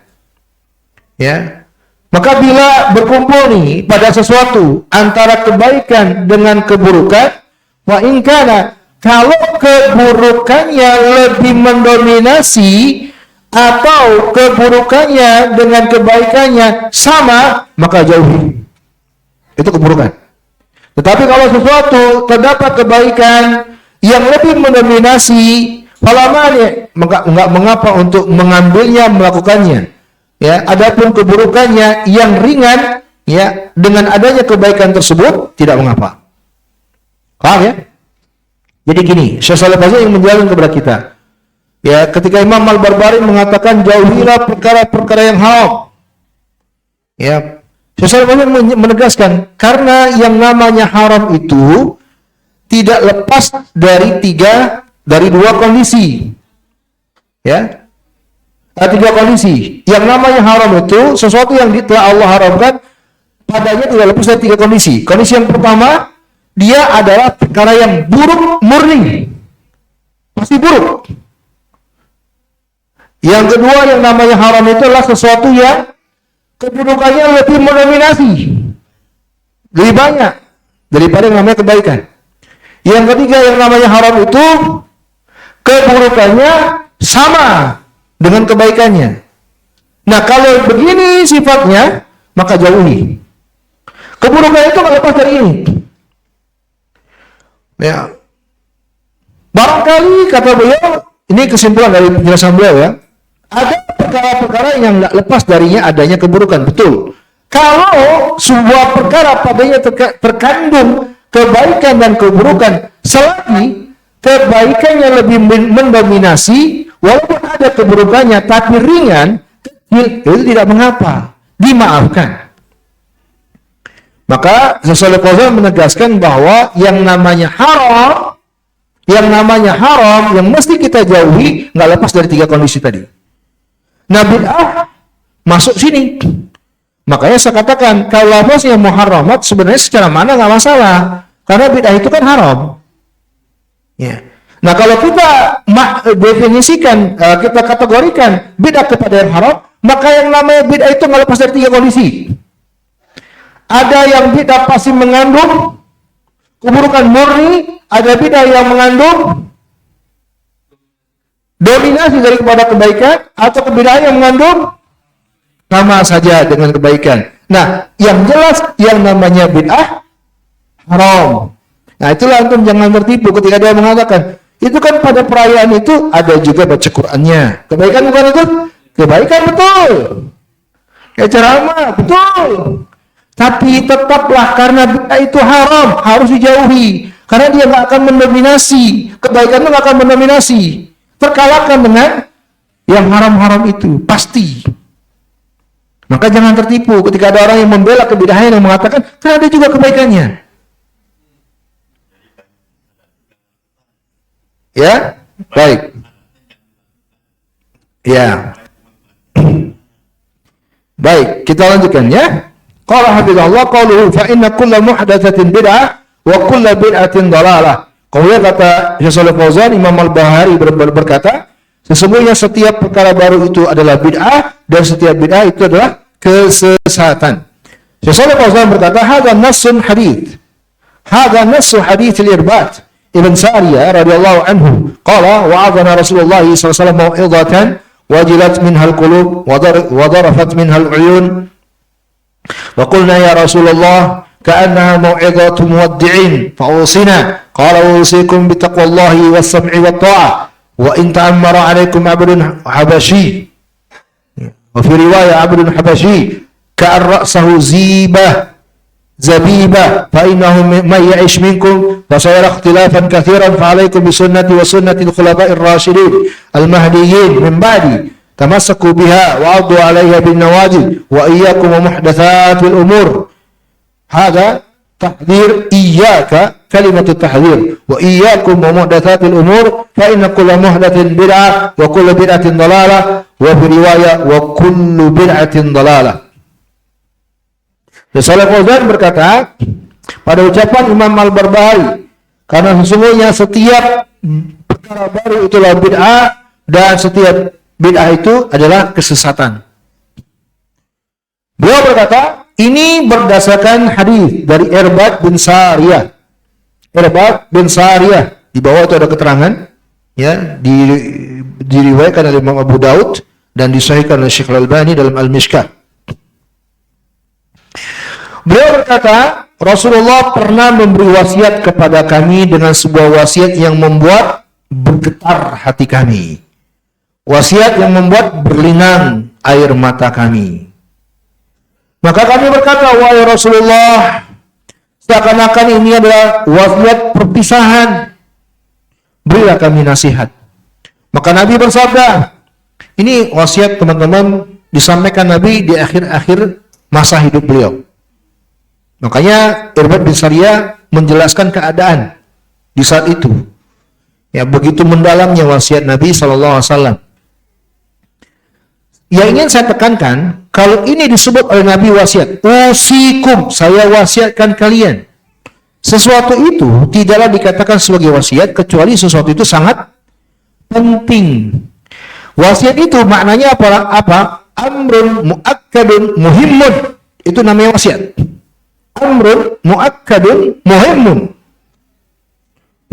Ya. Maka bila berkumpul nih pada sesuatu antara kebaikan dengan keburukan, wa in kana, kalau keburukannya lebih mendominasi atau keburukannya dengan kebaikannya sama, maka jauhi. Itu keburukan. Tetapi kalau sesuatu terdapat kebaikan yang lebih mendominasi, falamani, maka enggak mengapa untuk mengambilnya, melakukannya. Ya, adapun keburukannya yang ringan, ya, dengan adanya kebaikan tersebut tidak mengapa. Paham ya? Jadi gini, Syekh Shalih Fauzan yang menjelaskan kepada kita. Ya, ketika Imam Al-Barbahari mengatakan jauhilah perkara-perkara yang haram. Ya, Syekh menegaskan karena yang namanya haram itu tidak lepas dari dua kondisi. Ya. Ada tiga kondisi. Yang namanya haram itu sesuatu yang telah Allah haramkan padanya tidak lepas dari tiga kondisi. Kondisi yang pertama, dia adalah perkara yang buruk murni. Pasti buruk. Yang kedua, yang namanya haram itu adalah sesuatu yang keburukannya lebih mendominasi, lebih banyak daripada yang namanya kebaikan. Yang ketiga, yang namanya haram itu keburukannya sama dengan kebaikannya. Nah, kalau begini sifatnya, maka jauhi. Keburukan itu nggak lepas dari ini. Ya. Barangkali kata beliau, ini kesimpulan dari penjelasan beliau ya. Ada perkara-perkara yang tidak lepas darinya adanya keburukan, betul. Kalau sebuah perkara padanya terkandung kebaikan dan keburukan, selagi kebaikannya lebih mendominasi, walaupun ada keburukannya tapi ringan, kecil, itu tidak mengapa, dimaafkan. Maka Shalih Fauzan menegaskan bahwa yang namanya haram yang mesti kita jauhi nggak lepas dari tiga kondisi tadi. Nah, bid'ah masuk sini. Makanya saya katakan kalau lafaznya muharramat sebenarnya secara mana nggak masalah, karena bid'ah itu kan haram. Ya. Nah, kalau kita definisikan, kita kategorikan bid'ah kepada yang haram, maka yang namanya bid'ah itu nggak lepas dari tiga kondisi. Ada yang bid'ah pasti mengandung keburukan murni, ada bid'ah yang mengandung dominasi dari kepada kebaikan, atau kebid'ahan yang mengandung sama saja dengan kebaikan. Nah, yang jelas yang namanya bid'ah haram. Nah, itulah antum jangan tertipu ketika dia mengatakan itu kan pada perayaan itu ada juga baca Qur'annya. Kebaikan bukan itu? Kebaikan betul. Kayak ceramah betul. Tapi tetaplah karena bid'ah itu haram, harus dijauhi. Karena dia nggak akan mendominasi, kebaikan itu nggak akan mendominasi. Terkalahkan dengan yang haram-haram itu, pasti. Maka jangan tertipu ketika ada orang yang membela kebid'ahan yang mengatakan, kan ada juga kebaikannya. Ya, baik. Ya. Baik, kita lanjutkan ya. Qala hafizahullah qauluhu fa inna kulla muhdatsatin bid'ah wa kulla bid'atin dhalalah. Kemudian kata Syekh Shalih Fauzan, Imam Al-Barbahari berkata, sesungguhnya setiap perkara baru itu adalah bid'ah dan setiap bid'ah itu adalah kesesatan. Syekh Shalih Fauzan berkata, hadza nassun hadits. Hadza nassu hadits al-Irbad Ibn Sariyah radhiyallahu anhu qala wa'adana Rasulullah sallallahu alaihi wasallam mau'izatan wajilat minha al-qulub wa darafat minha al-uyun wa qulna ya Rasulullah كأنها موعظة مودعين فأوصنا قال أوصيكم بتقوى الله والسمع والطاعة وإن تأمر عليكم عبد حبشي وفي رواية عبد حبشي كأن رأسه زيبة zabiba fa innahu may ya'ish minkum fa sayara ikhtilafan katsiran fa 'alaikum bi sunnati wa sunnati al-khulafa'ir rasyidin al-mahdiyyin min ba'di tamassaku biha wa 'addu 'alaiha bin nawajid wa iyyakum wa muhdatsatil umur. Hada tahdhir, iyyaka kalimatut tahdhir wa iyyakum wa muhdatsatil umur fa inna kulla muhdatsin bid'ah wa kullu bid'atin dhalalah wa fi riwayah wa kullu bid'atin dhalalah. Shalih Fauzan berkata pada ucapan Imam Al-Barbahari, karena sesungguhnya setiap perkara baru itulah bid'ah dan setiap bid'ah itu adalah kesesatan. Beliau berkata, ini berdasarkan hadis dari Irbad bin Sariyah. Irbad bin Sariyah, di bawah itu ada keterangan, ya, diriwayatkan oleh Imam Abu Daud dan disahihkan oleh Syekh Al-Albani dalam Al-Mishkah. Beliau berkata, Rasulullah pernah memberi wasiat kepada kami dengan sebuah wasiat yang membuat bergetar hati kami. Wasiat yang membuat berlinang air mata kami. Maka kami berkata, wahai Rasulullah, seakan-akan ini adalah wasiat perpisahan. Berilah kami nasihat. Maka Nabi bersabda, ini wasiat teman-teman disampaikan Nabi di akhir-akhir masa hidup beliau. Makanya Irbad bin Sariyah menjelaskan keadaan di saat itu. Ya, begitu mendalamnya wasiat Nabi SAW. Yang ingin saya tekankan, kalau ini disebut oleh Nabi wasiat, usikum, saya wasiatkan kalian. Sesuatu itu tidaklah dikatakan sebagai wasiat kecuali sesuatu itu sangat penting. Wasiat itu maknanya apa? Amrun muakkadun muhimmun. Itu namanya wasiat. Amrun muakkadun muhimmun.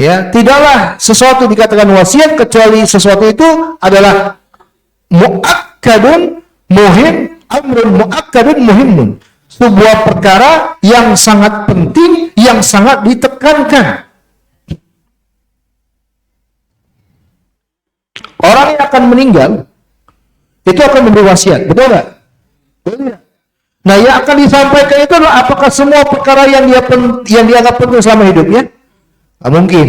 Ya, tidaklah sesuatu dikatakan wasiat kecuali sesuatu itu adalah muakkadun muhim, amrun muakkadun muhimmun. Sebuah perkara yang sangat penting, yang sangat ditekankan. Orang yang akan meninggal itu akan memberi wasiat, betul nggak? Betul. Nah, yang akan disampaikan itu adalah apakah semua perkara yang dianggap penting selama hidupnya? Nggak mungkin,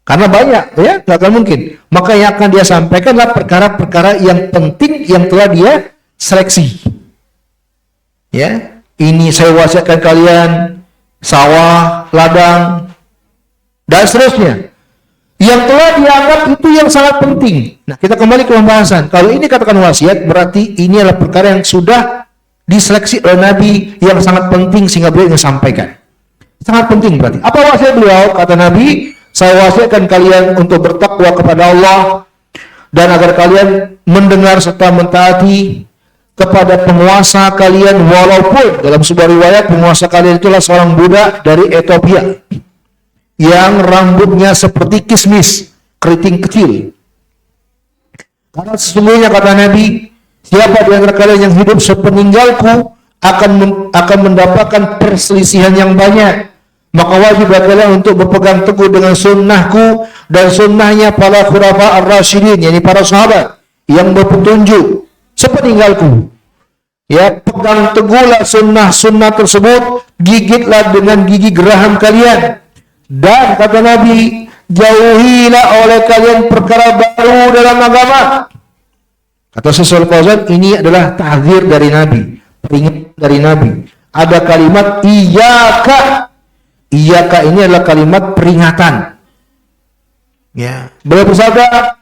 karena banyak, ya, nggak akan mungkin. Maka yang akan dia sampaikan adalah perkara-perkara yang penting yang telah dia seleksi. Ya, ini saya wasiatkan kalian sawah, ladang, dan seterusnya. Yang telah dianggap itu yang sangat penting. Nah, kita kembali ke pembahasan. Kalau ini katakan wasiat, berarti ini adalah perkara yang sudah diseleksi oleh Nabi yang sangat penting sehingga beliau ingin sampaikan. Sangat penting berarti. Apa wasiat beliau? Kata Nabi, saya wasiatkan kalian untuk bertakwa kepada Allah dan agar kalian mendengar serta mentaati kepada penguasa kalian, walaupun dalam sebuah riwayat penguasa kalian itulah seorang budak dari Ethiopia yang rambutnya seperti kismis, keriting kecil. Karena sesungguhnya kata Nabi, siapa di antara kalian yang hidup sepeninggalku akan mendapatkan perselisihan yang banyak. Maka wajib bagi kalian untuk berpegang teguh dengan sunnahku dan sunnahnya para khulafa ar-rasyidin, yakni para sahabat yang berpetunjuk sepeninggalku. Ya, pegang teguhlah sunnah-sunnah tersebut, gigitlah dengan gigi geraham kalian. Dan kata Nabi, jauhilah oleh kalian perkara baru dalam agama. Kata Shalih Fauzan, ini adalah tahdzir dari Nabi, peringatan dari Nabi. Ada kalimat iyyaka. Iyyaka ini adalah kalimat peringatan. Ya, beliau bersabda,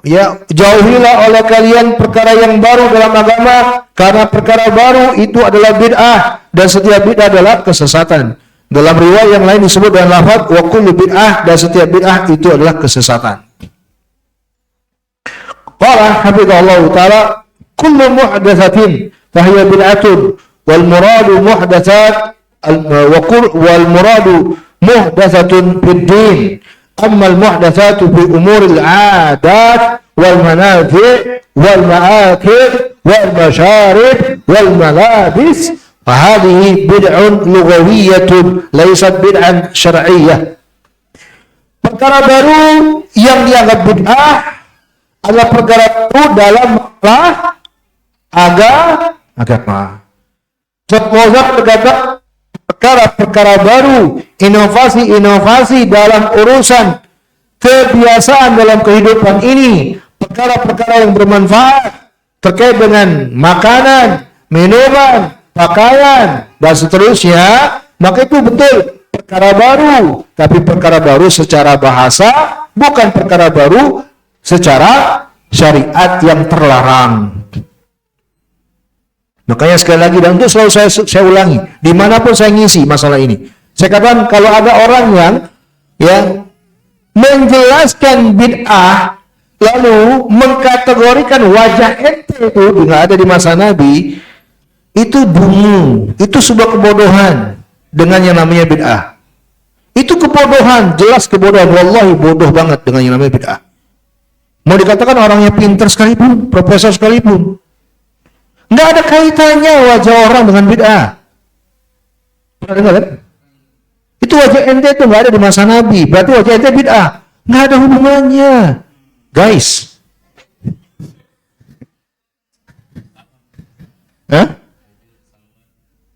ya, jauhilah oleh kalian perkara yang baru dalam agama, karena perkara baru itu adalah bid'ah dan setiap bid'ah adalah kesesatan. Dalam riwayat yang lain disebut dengan lafaz wa kullu bid'ah, dan setiap bid'ah itu adalah kesesatan. Qala hafizallahu taala kullu muhdatsatin fa hiya bid'atun wal muradu muhdatsat wal muradu muhdatsatun fid din amma al muhdatsatu fi umuril 'adat wal manafi' wal ma'akil wal masharib wal malabis fa hadhihi bid'un lughawiyyatun laysat bid'an syar'iyyah. Perkara baru yang dianggap bid'ah adalah perkara baru dalam masalah agama. Contohnya berkata perkara-perkara baru, inovasi-inovasi dalam urusan kebiasaan dalam kehidupan ini, perkara-perkara yang bermanfaat terkait dengan makanan, minuman, pakaian, dan seterusnya, maka itu betul perkara baru, tapi perkara baru secara bahasa, bukan perkara baru secara syariat yang terlarang. Makanya sekali lagi, dan itu selalu saya ulangi, dimanapun saya ngisi masalah ini, saya katakan kalau ada orang yang menjelaskan bid'ah lalu mengkategorikan wajah ente itu nggak ada di masa Nabi, itu dungu, itu sebuah kebodohan dengan yang namanya bid'ah. Itu kebodohan, jelas kebodohan, wallahi bodoh banget dengan yang namanya bid'ah. Mau dikatakan orangnya pintar sekalipun, profesor sekalipun, nggak ada kaitannya wajah orang dengan bid'ah. Pernah dengar kan? Itu wajah ente itu nggak ada di masa Nabi, berarti wajah ente bid'ah. Nggak ada hubungannya, guys. Hah?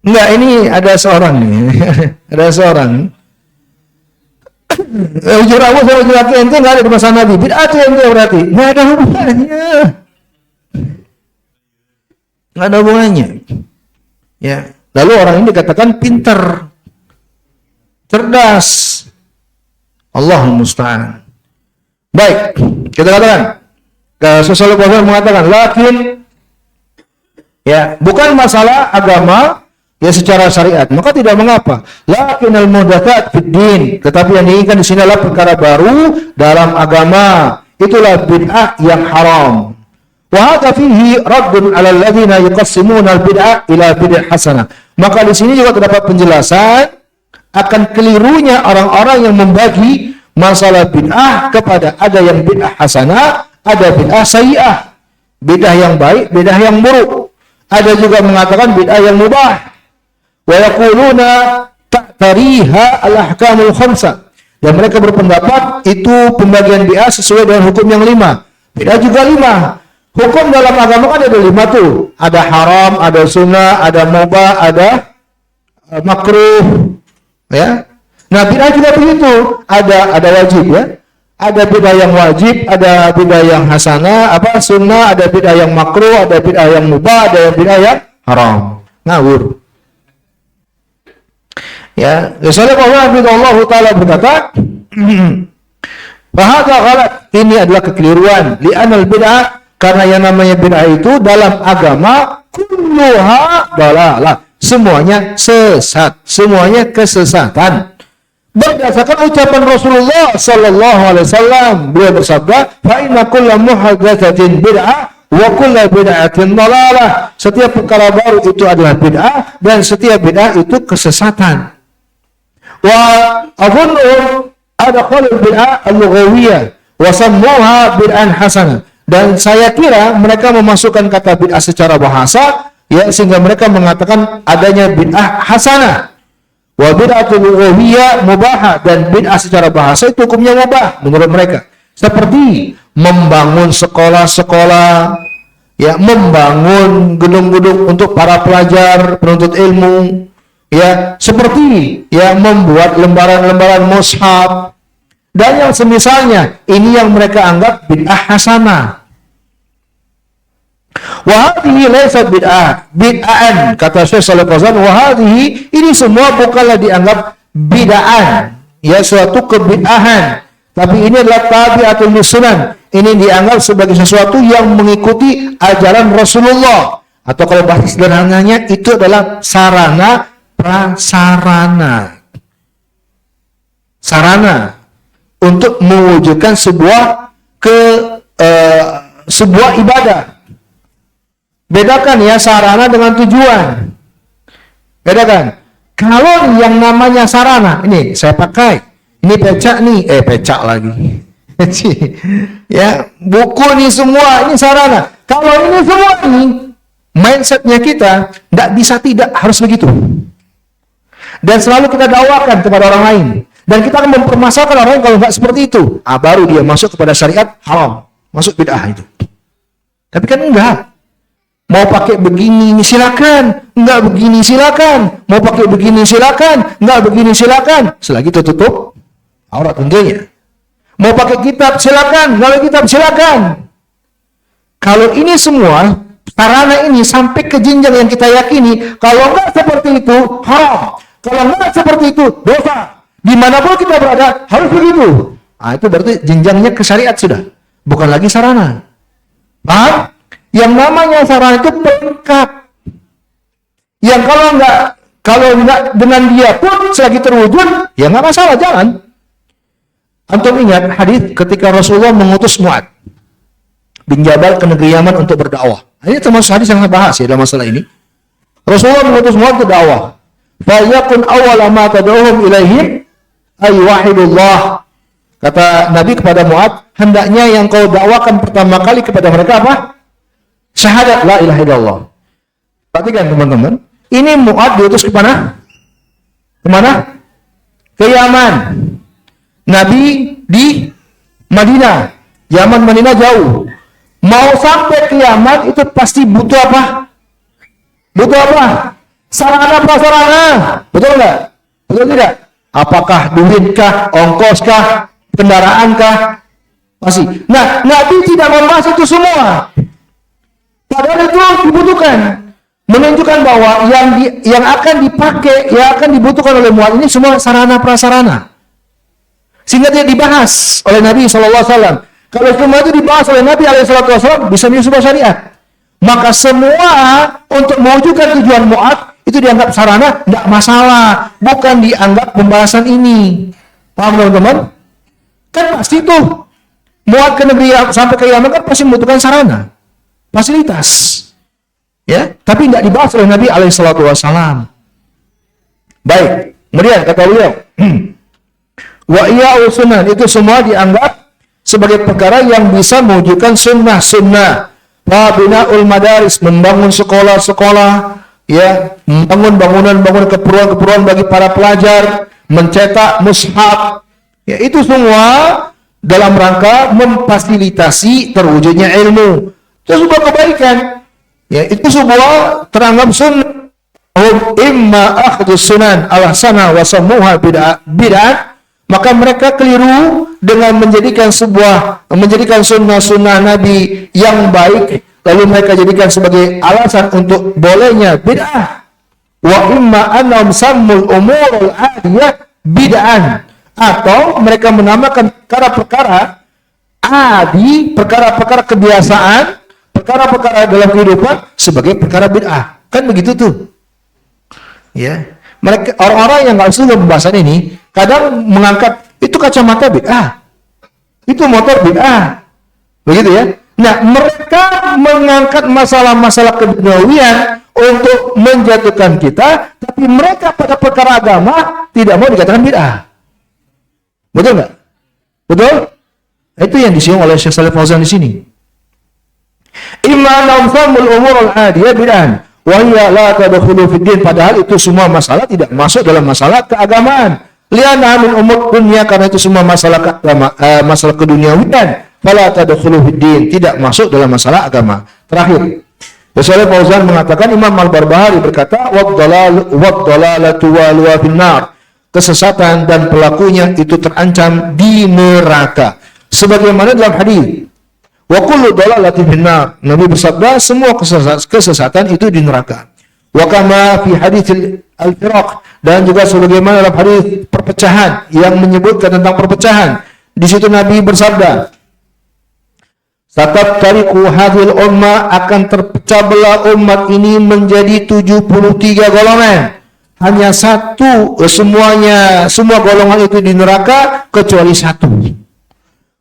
Enggak, ini ada seorang nih. Ada seorang. Ujur rambut sama ujur kaki ente nggak ada di masa Nabi. Bid'ah tuh ente berarti. Nggak ada hubungannya. Nggak ada hubungannya. Ya. Lalu orang ini dikatakan pintar, cerdas. Allahul musta'an. Baik, kita katakan. Sosiolog mengatakan, lakin ya, bukan masalah agama ya secara syariat, maka tidak mengapa. Lakinnal muhdatsat fid din, tetapi yang diinginkan di sini adalah perkara baru dalam agama. Itulah bid'ah yang haram. Wa hadza fihi raddun 'ala alladziina yuqassimuna al-bid'ah ila bid'ah hasanah. Maka di sini juga terdapat penjelasan akan kelirunya orang-orang yang membagi masalah bid'ah kepada ada yang bid'ah hasanah, ada bid'ah sayyi'ah. Bid'ah yang baik, bid'ah yang buruk. Ada juga mengatakan bid'ah yang mubah. Wa yaquluna ta'tariha al-ahkamul khamsah. Dan mereka berpendapat itu pembagian bid'ah sesuai dengan hukum yang 5. Bid'ah juga 5. Hukum dalam agama kan ada 5 tuh. Ada haram, ada sunnah, ada mubah, ada makruh. Ya. Nah, bid'ah juga begitu. Ada wajib ya. Ada bid'ah yang wajib, ada bid'ah yang hasanah, sunnah, ada bid'ah yang makruh, ada bid'ah yang mubah, ada bid'ah yang haram. Ngawur. Ya, Rasulullah sallallahu taala berkata, "Bahada ghalat." Ini adalah kekeliruan. Li'anal bid'ah, karena yang namanya bid'ah itu dalam agama kulluha dalalah. Semuanya sesat, semuanya kesesatan. Berdasarkan ucapan Rasulullah sallallahu alaihi wasallam, beliau bersabda, "Fa inna kulla muhdatsatin bid'ah wa kulla bid'atin dhalalah." Setiap perkara baru itu adalah bid'ah dan setiap bid'ah itu kesesatan. Wa adhunnu adkhalul bid'ah al-lughawiyah wa sammuha bid'an hasanah. Dan saya kira mereka memasukkan kata bid'ah secara bahasa ya sehingga mereka mengatakan adanya bid'ah hasanah. Wa bid'atul lughawiyah mubahah, dan bid'ah secara bahasa itu hukumnya mubah menurut mereka. Seperti membangun sekolah-sekolah, ya, membangun gedung-gedung untuk para pelajar penuntut ilmu, ya, seperti ya membuat lembaran-lembaran mushaf dan yang semisalnya. Ini yang mereka anggap bid'ah hasanah. Wa hadhihi laysat bid'an, kata Syekh Shalih Fauzan, wa hadhihi, ini semua bukanlah dianggap bid'an, ya, suatu kebid'ahan, tapi ini adalah tabi'atul sunan. Ini dianggap sebagai sesuatu yang mengikuti ajaran Rasulullah, atau kalau bahasa sederhananya itu adalah sarana prasarana, sarana untuk mewujudkan sebuah ibadah. Bedakan ya sarana dengan tujuan. Bedakan. Kalau yang namanya sarana, ini saya pakai, ini pecak nih, pecak lagi. Ya, buku nih semua, ini sarana. Kalau ini semua ini, mindsetnya kita nggak bisa tidak, harus begitu. Dan selalu kita dakwakan kepada orang lain. Dan kita akan mempermasalahkan orang lain kalau nggak seperti itu. Baru dia masuk kepada syariat haram, masuk bid'ah itu. Tapi kan enggak. Mau pakai begini silakan, enggak begini silakan. Mau pakai begini silakan, enggak begini silakan. Selagi tertutup aurat tentunya. Mau pakai kitab silakan, enggak pakai kitab silakan. Kalau ini semua sarana ini sampai ke jenjang yang kita yakini, kalau enggak seperti itu haram. Kalau enggak seperti itu dosa. Dimanapun kita berada harus begitu. Nah, itu berarti jenjangnya ke syariat sudah, bukan lagi sarana. Paham? Yang namanya sarana itu pelengkap. Yang kalau enggak dengan dia pun selagi terwujud, ya enggak masalah, jalan. Antum ingat hadis ketika Rasulullah mengutus Mu'adz bin Jabal ke negeri Yaman untuk berdakwah. Ini termasuk hadis yang saya bahas ya dalam masalah ini. Rasulullah mengutus Mu'adz berdakwah. Fa yakun awwala ma tad'uhum ilaihim ay wahidullah. Kata Nabi kepada Mu'adz, hendaknya yang kau dakwakan pertama kali kepada mereka apa? Syahadat la ilaha illallah. Perhatikan teman-teman, ini Mu'adz diutus ke mana? Kemana? Ke Yaman. Nabi di Madinah. Yaman Madinah jauh. Mau sampai ke Yaman itu pasti butuh apa? Butuh apa? Sarana prasarana. Betul nggak? Betul tidak? Apakah duitkah, ongkoskah, kendaraankah? Pasti. Nah, Nabi tidak membahas itu semua. Padahal itu dibutuhkan. Menunjukkan bahwa yang akan dipakai, yang akan dibutuhkan oleh Mu'adz ini semua sarana prasarana. Sehingga tidak dibahas oleh Nabi SAW. Kalau semua itu dibahas oleh Nabi SAW, bisa menjadi sebuah syariat. Maka semua untuk mewujudkan tujuan Mu'adz itu dianggap sarana, tidak masalah. Bukan dianggap pembahasan ini. Paham teman-teman? Kan pasti tuh Mu'adz ke negeri sampai ke Yaman kan pasti membutuhkan sarana, fasilitas. Ya, tapi tidak dibahas oleh Nabi SAW. Baik, kemudian kata beliau, wa iya sunnah, itu semua dianggap sebagai perkara yang bisa mewujudkan sunnah. Wa bina'ul madaris, membangun sekolah-sekolah, ya, membangun bangunan-bangunan keperluan-keperluan bagi para pelajar, mencetak mushaf. Ya, itu semua dalam rangka memfasilitasi terwujudnya ilmu. Itu sebuah kebaikan. Ya, itu sebuah teranggap sunnah. Imma akhdus sunan al-hasanah wa sammuha bid'ah. Maka mereka keliru dengan menjadikan sunnah-sunnah Nabi yang baik, lalu mereka jadikan sebagai alasan untuk bolehnya bid'ah. Wa imma annahum sammul umurul adiyah bid'an, atau mereka menamakan perkara-perkara adi, perkara-perkara kebiasaan, perkara-perkara dalam kehidupan sebagai perkara bid'ah. Kan begitu tuh. Ya. Mereka orang-orang yang nggak setuju pembahasan ini kadang mengangkat itu kacamata bid'ah, itu motor bid'ah, begitu ya. Nah, mereka mengangkat masalah-masalah keduniawian untuk menjatuhkan kita, tapi mereka pada perkara agama tidak mau dikatakan bid'ah. Betul nggak? Betul? Itu yang disinggung oleh Syekh Shalih Fauzan di sini. Imma namsamul umur al-adiyah bid'ah. Wahya la tadkhulu fid din, padahal itu semua masalah tidak masuk dalam masalah keagamaan. Li'anna min umur dunia, karena itu semua masalah masalah keduniawian. Fala tadkhulu fid din, tidak masuk dalam masalah agama. Terakhir, Syekh Fauzan mengatakan, Imam Al-Barbahari berkata, wad-dalalatu wa finnar, kesesatan dan pelakunya itu terancam di neraka. Sebagaimana dalam hadis, wa kullu dalalatin finnar, Nabi bersabda semua kesesatan itu di neraka. Wa kama fi hadits al-firaq, dan juga sebagaimana dalam hadis perpecahan yang menyebutkan tentang perpecahan. Di situ Nabi bersabda, "Sataftariqu hadhil ummah, akan terpecah belah umat ini menjadi 73 golongan. Hanya satu, semua golongan itu di neraka kecuali satu."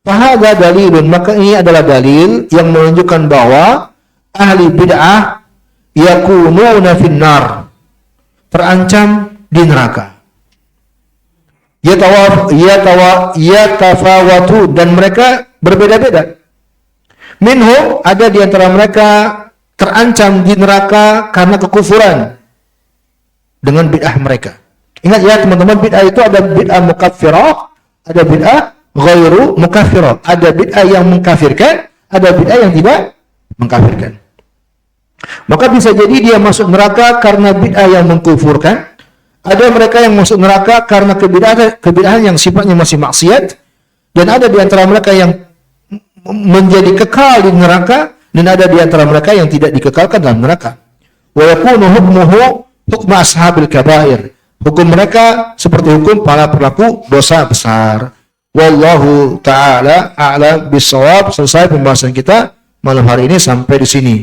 Fahadha dalilun, maka ini adalah dalil yang menunjukkan bahwa ahli bid'ah yakununa finnar, terancam di neraka. Yatafawatu, dan mereka berbeda-beda. Minhum, ada di antara mereka terancam di neraka karena kekufuran dengan bid'ah mereka. Ingat ya teman-teman, bid'ah itu ada bid'ah mukaffirah, ada bid'ah ghairu mukaffirah. Ada bid'ah yang mengkafirkan, ada bid'ah yang tidak mengkafirkan. Maka bisa jadi dia masuk neraka karena bid'ah yang mengkufurkan. Ada mereka yang masuk neraka karena kebid'ahan yang sifatnya masih maksiat. Dan ada di antara mereka yang menjadi kekal di neraka. Dan ada di antara mereka yang tidak dikekalkan dalam neraka. Wa yakunu hukmuhu hukma ashabil kabair. Hukum mereka seperti hukum para pelaku dosa besar. Wallahu ta'ala a'lam bissawab. Selesai pembahasan kita malam hari ini sampai di sini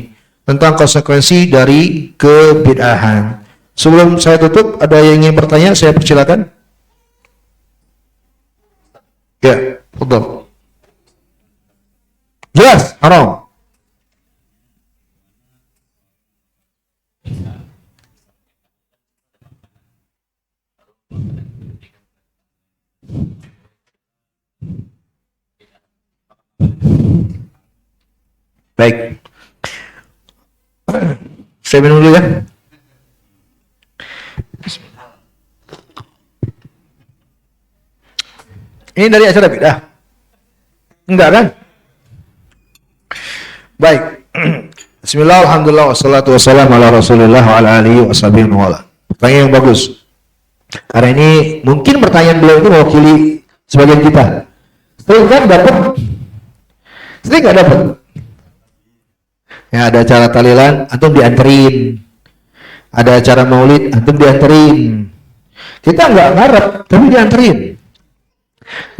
tentang konsekuensi dari kebid'ahan. Sebelum saya tutup, ada yang ingin bertanya, saya persilakan. Ya, betul. Jelas, haram. Baik. Saya minum dulu ya. Ini dari acara bid'ah? Enggak kan? Baik. Bismillah, alhamdulillah, wassalatu wassalamu ala rasulillah wa ala alihi wa sahbihi wa ala. Pertanyaan yang bagus. Karena ini mungkin pertanyaan beliau itu mewakili sebagian kita. Sering kan dapat? Sering nggak dapat? Ya, ada acara tahlilan, antum dianterin. Ada acara maulid, antum dianterin. Kita nggak ngarep, tapi dianterin.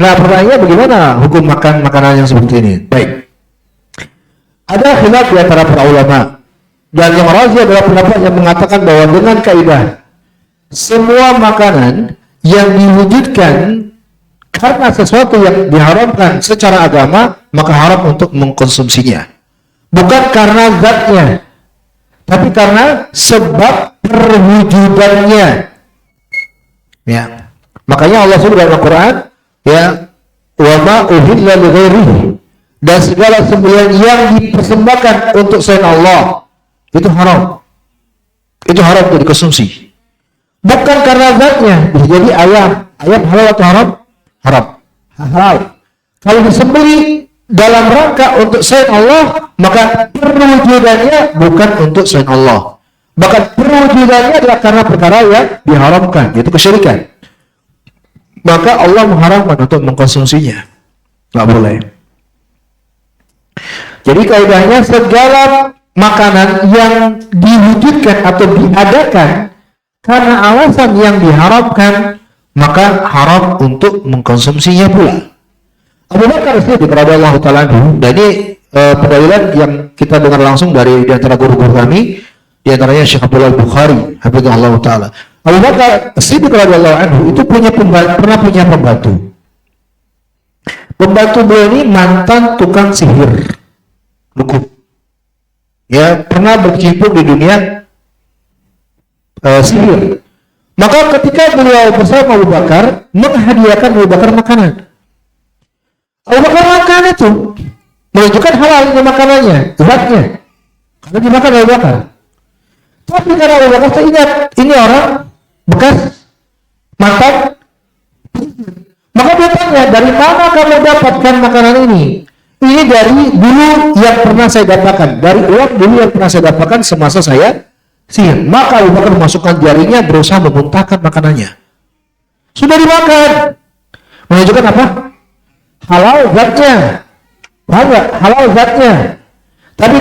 Nah, pertanyaannya bagaimana hukum makan makanan yang seperti ini? Baik. Ada khilaf di antara para ulama. Dan yang rajih adalah pendapat yang mengatakan bahwa dengan kaidah semua makanan yang diwujudkan karena sesuatu yang diharamkan secara agama, maka haram untuk mengkonsumsinya. Bukan karena zatnya, tapi karena sebab perwujudannya. Ya. Makanya Allah sebut dalam Al-Quran, ya, wa ma uhilla li ghairihi, dan segala sembelihan yang dipersembahkan untuk selain Allah itu haram. Itu haram untuk dikonsumsi. Bukan karena zatnya. Bisa jadi ayam halal atau haram? Haram. Halal. Kalau disembelih dalam rangka untuk selain Allah, maka perwujudannya bukan untuk selain Allah. Bahkan perwujudannya adalah karena perkara yang diharamkan, yaitu kesyirikan. Maka Allah mengharamkan untuk mengkonsumsinya. Nggak boleh. Jadi kaidahnya segala makanan yang diwujudkan atau diadakan karena alasan yang diharamkan, maka haram untuk mengkonsumsinya pula. Abu Bakar Siddiq radhiyallahu ta'ala anhu, dan ini pendalilan yang kita dengar langsung dari di antara guru-guru kami, di antaranya Syekh Abdullah Bukhari, hafizahullah ta'ala. Abu Bakar Siddiq radhiyallahu anhu itu pernah punya pembantu. Pembantu beliau ini mantan tukang sihir, dukun. Ya, pernah berkecimpung di dunia sihir. Maka ketika beliau bersama Abu Bakar, menghadiahkan Abu Bakar makanan. Abu Bakar makan itu menunjukkan halalnya makanannya, zatnya, karena dimakan Abu Bakar. Tapi karena Abu Bakar teringat ini orang bekas mantan, maka dia tanya, dari mana kamu dapatkan makanan ini? Ini dari dulu yang pernah saya dapatkan, dari uang dulu yang pernah saya dapatkan semasa saya sihir. Maka Abu Bakar memasukkan jarinya berusaha memuntahkan makanannya. Sudah dimakan, menunjukkan apa? Halal zatnya. Paham nggak? Halal zatnya. Tapi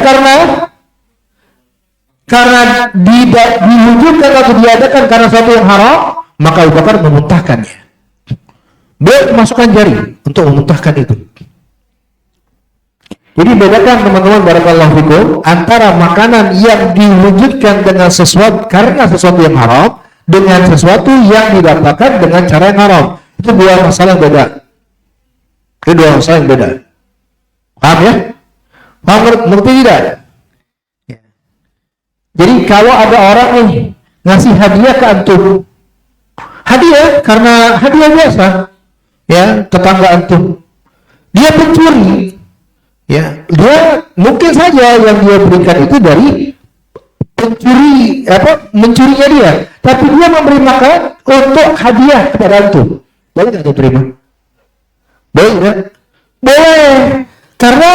karena diwujudkan atau diadakan karena sesuatu yang haram, maka Abu Bakar memuntahkannya. Dia memasukkan jari untuk memuntahkan itu. Jadi bedakan teman-teman barakallahu fikum antara makanan yang diwujudkan dengan sesuatu karena sesuatu yang haram dengan sesuatu yang didapatkan dengan cara yang haram. Itu dua masalah yang beda. Itu dua masalah yang beda. Paham ya? Paham ngerti tidak? Ya. Jadi kalau ada orang nih ngasih hadiah ke antum, hadiah karena hadiah biasa, ya, tetangga antum, dia pencuri. Ya, dia mungkin saja yang dia berikan itu dari mencurinya dia, tapi dia memberi makan untuk hadiah kepada antum. Boleh nggak terima? Boleh ya? Boleh, karena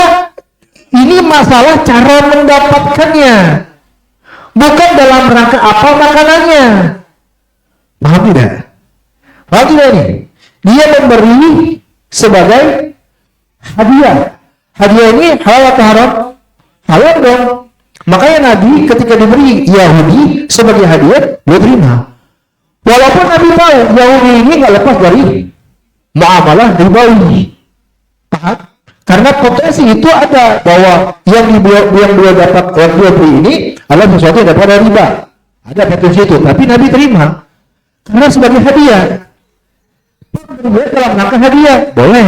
ini masalah cara mendapatkannya. bukan dalam rangka apa makanannya. Paham tidak? Paham tidak ini? Dia memberi sebagai hadiah. Hadiah ini halal atau haram? Halal dong. Makanya Nabi ketika diberi Yahudi sebagai hadiah, dia terima. Walaupun Nabi tahu Yahudi ini nggak lepas dari muamalah ribawi. Paham? Karena potensi itu ada bahwa yang dia dapat, yang dia beri ini adalah sesuatu yang dapat dari riba. Ada potensi itu, tapi Nabi terima karena sebagai hadiah. Dia dalam rangka hadiah, boleh.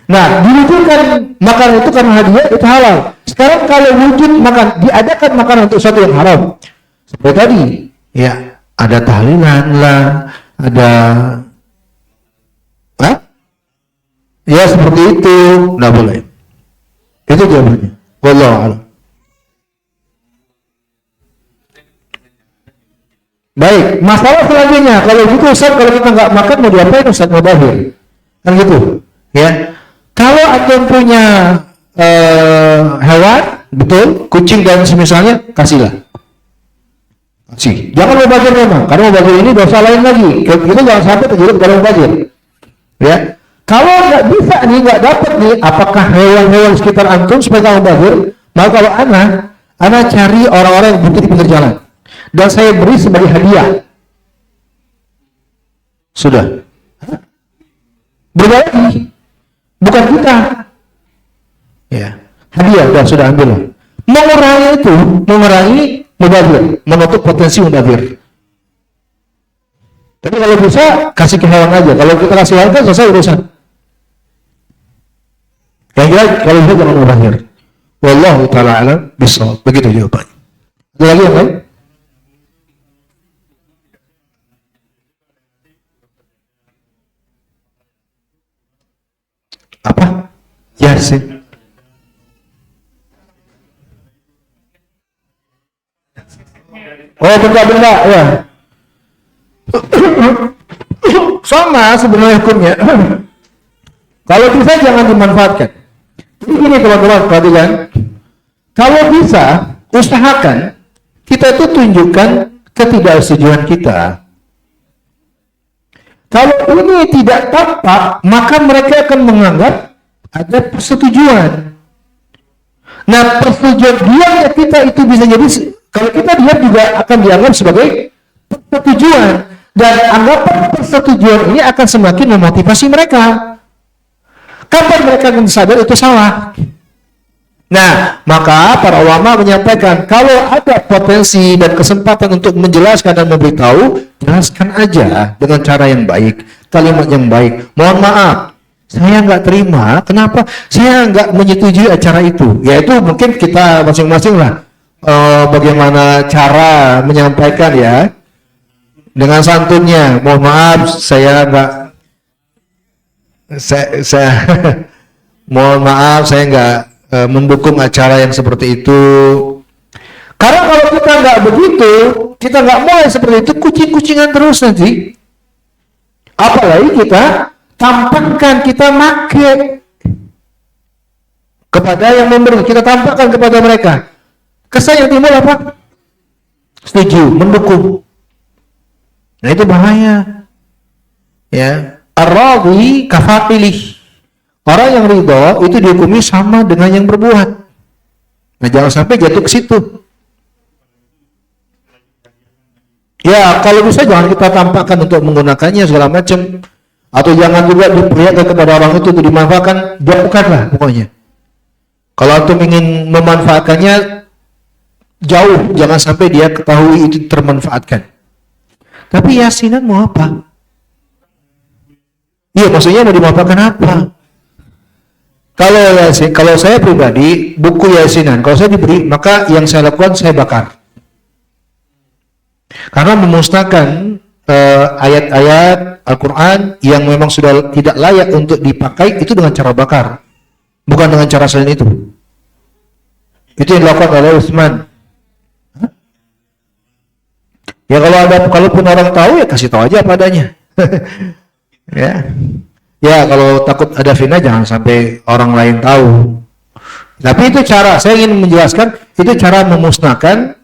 Nah, diwujudkan makanan itu karena hadiah itu halal. Sekarang kalau wujud makan, diadakan makanan untuk sesuatu yang haram, seperti tadi, ya ada tahlilan lah, ada, ya seperti itu, nggak boleh. Itu jawabannya. Wallahu a'lam. Baik, masalah selanjutnya, kalau gitu Ustaz, kalau kita nggak makan mau diapain Ustaz? Mau bahir, kan gitu, ya. Kalau antum punya hewan, betul, kucing dan semisalnya, kasihlah. Kasih. Jangan mubazir memang, karena mubazir ini dosa lain lagi. Kita jangan sampai terjerumus dalam mubazir. Ya. Kalau nggak bisa nih, nggak dapat nih, apakah hewan-hewan sekitar antum supaya mubazir? Maka kalau anak cari orang-orang yang butuh di pinggir jalan. Dan saya beri sebagai hadiah. Sudah. Berbagi. Bukan kita. Ya. Hadiah, sudah ambil. Mengurangi itu, mengurangi mubazir, menutup potensi mubazir. Tapi kalau bisa, kasih ke hewan aja. Kalau kita kasih hewan, selesai urusan. Yang jelas, kalau bisa jangan mubazir. Wallahu ta'ala alam bishawab. Begitu jawabannya. Ada lagi yang lain? Apa? Yasin. Oh, benda-benda, ya. Sama sebenarnya hukumnya. Kalau bisa jangan dimanfaatkan. Jadi gini teman-teman, perhatikan. Kalau bisa, usahakan kita itu tunjukkan ketidaksetujuan kita. Kalau ini tidak tampak, maka mereka akan menganggap ada persetujuan. Nah, persetujuan diamnya kita itu bisa jadi, kalau kita diam juga akan dianggap sebagai persetujuan. Dan anggapan persetujuan ini akan semakin memotivasi mereka. Kapan mereka akan sadar itu salah? Nah, maka para ulama menyampaikan kalau ada potensi dan kesempatan untuk menjelaskan dan memberitahu, jelaskan aja dengan cara yang baik, kalimat yang baik. Mohon maaf, saya nggak terima. Kenapa? Saya nggak menyetujui acara itu. Yaitu mungkin kita masing-masing lah bagaimana cara menyampaikan ya dengan santunnya. Mohon maaf, saya nggak. Saya mohon maaf, saya nggak mendukung acara yang seperti itu. Karena kalau kita nggak begitu, kita nggak mulai seperti itu, kucing-kucingan terus nanti. Apalagi kita tampakkan, kita make kepada yang memberi, kita tampakkan kepada mereka. Kesan yang timbul apa? Setuju, mendukung. Nah itu bahaya. Ya, ar-radhi kafaqilih. Orang yang ridho itu dihukumi sama dengan yang berbuat. Nah, jangan sampai jatuh ke situ. Ya, kalau bisa jangan kita tampakkan untuk menggunakannya segala macam. Atau jangan juga diperlihatkan kepada orang itu untuk dimanfaatkan. Jauhkanlah pokoknya. Kalau antum ingin memanfaatkannya, jauh. Jangan sampai dia ketahui itu termanfaatkan. Tapi yasinan mau apa? Iya, maksudnya mau dimanfaatkan apa? Kalau saya pribadi, buku yasinan, kalau saya diberi, maka yang saya lakukan saya bakar. Karena memusnahkan ayat-ayat Al-Quran yang memang sudah tidak layak untuk dipakai, itu dengan cara bakar. Bukan dengan cara selain itu. Itu yang dilakukan oleh Utsman. Ya kalaupun orang tahu, ya kasih tahu aja padanya. Ya. Ya, kalau takut ada fitnah jangan sampai orang lain tahu. Tapi itu cara, saya ingin menjelaskan, itu cara memusnahkan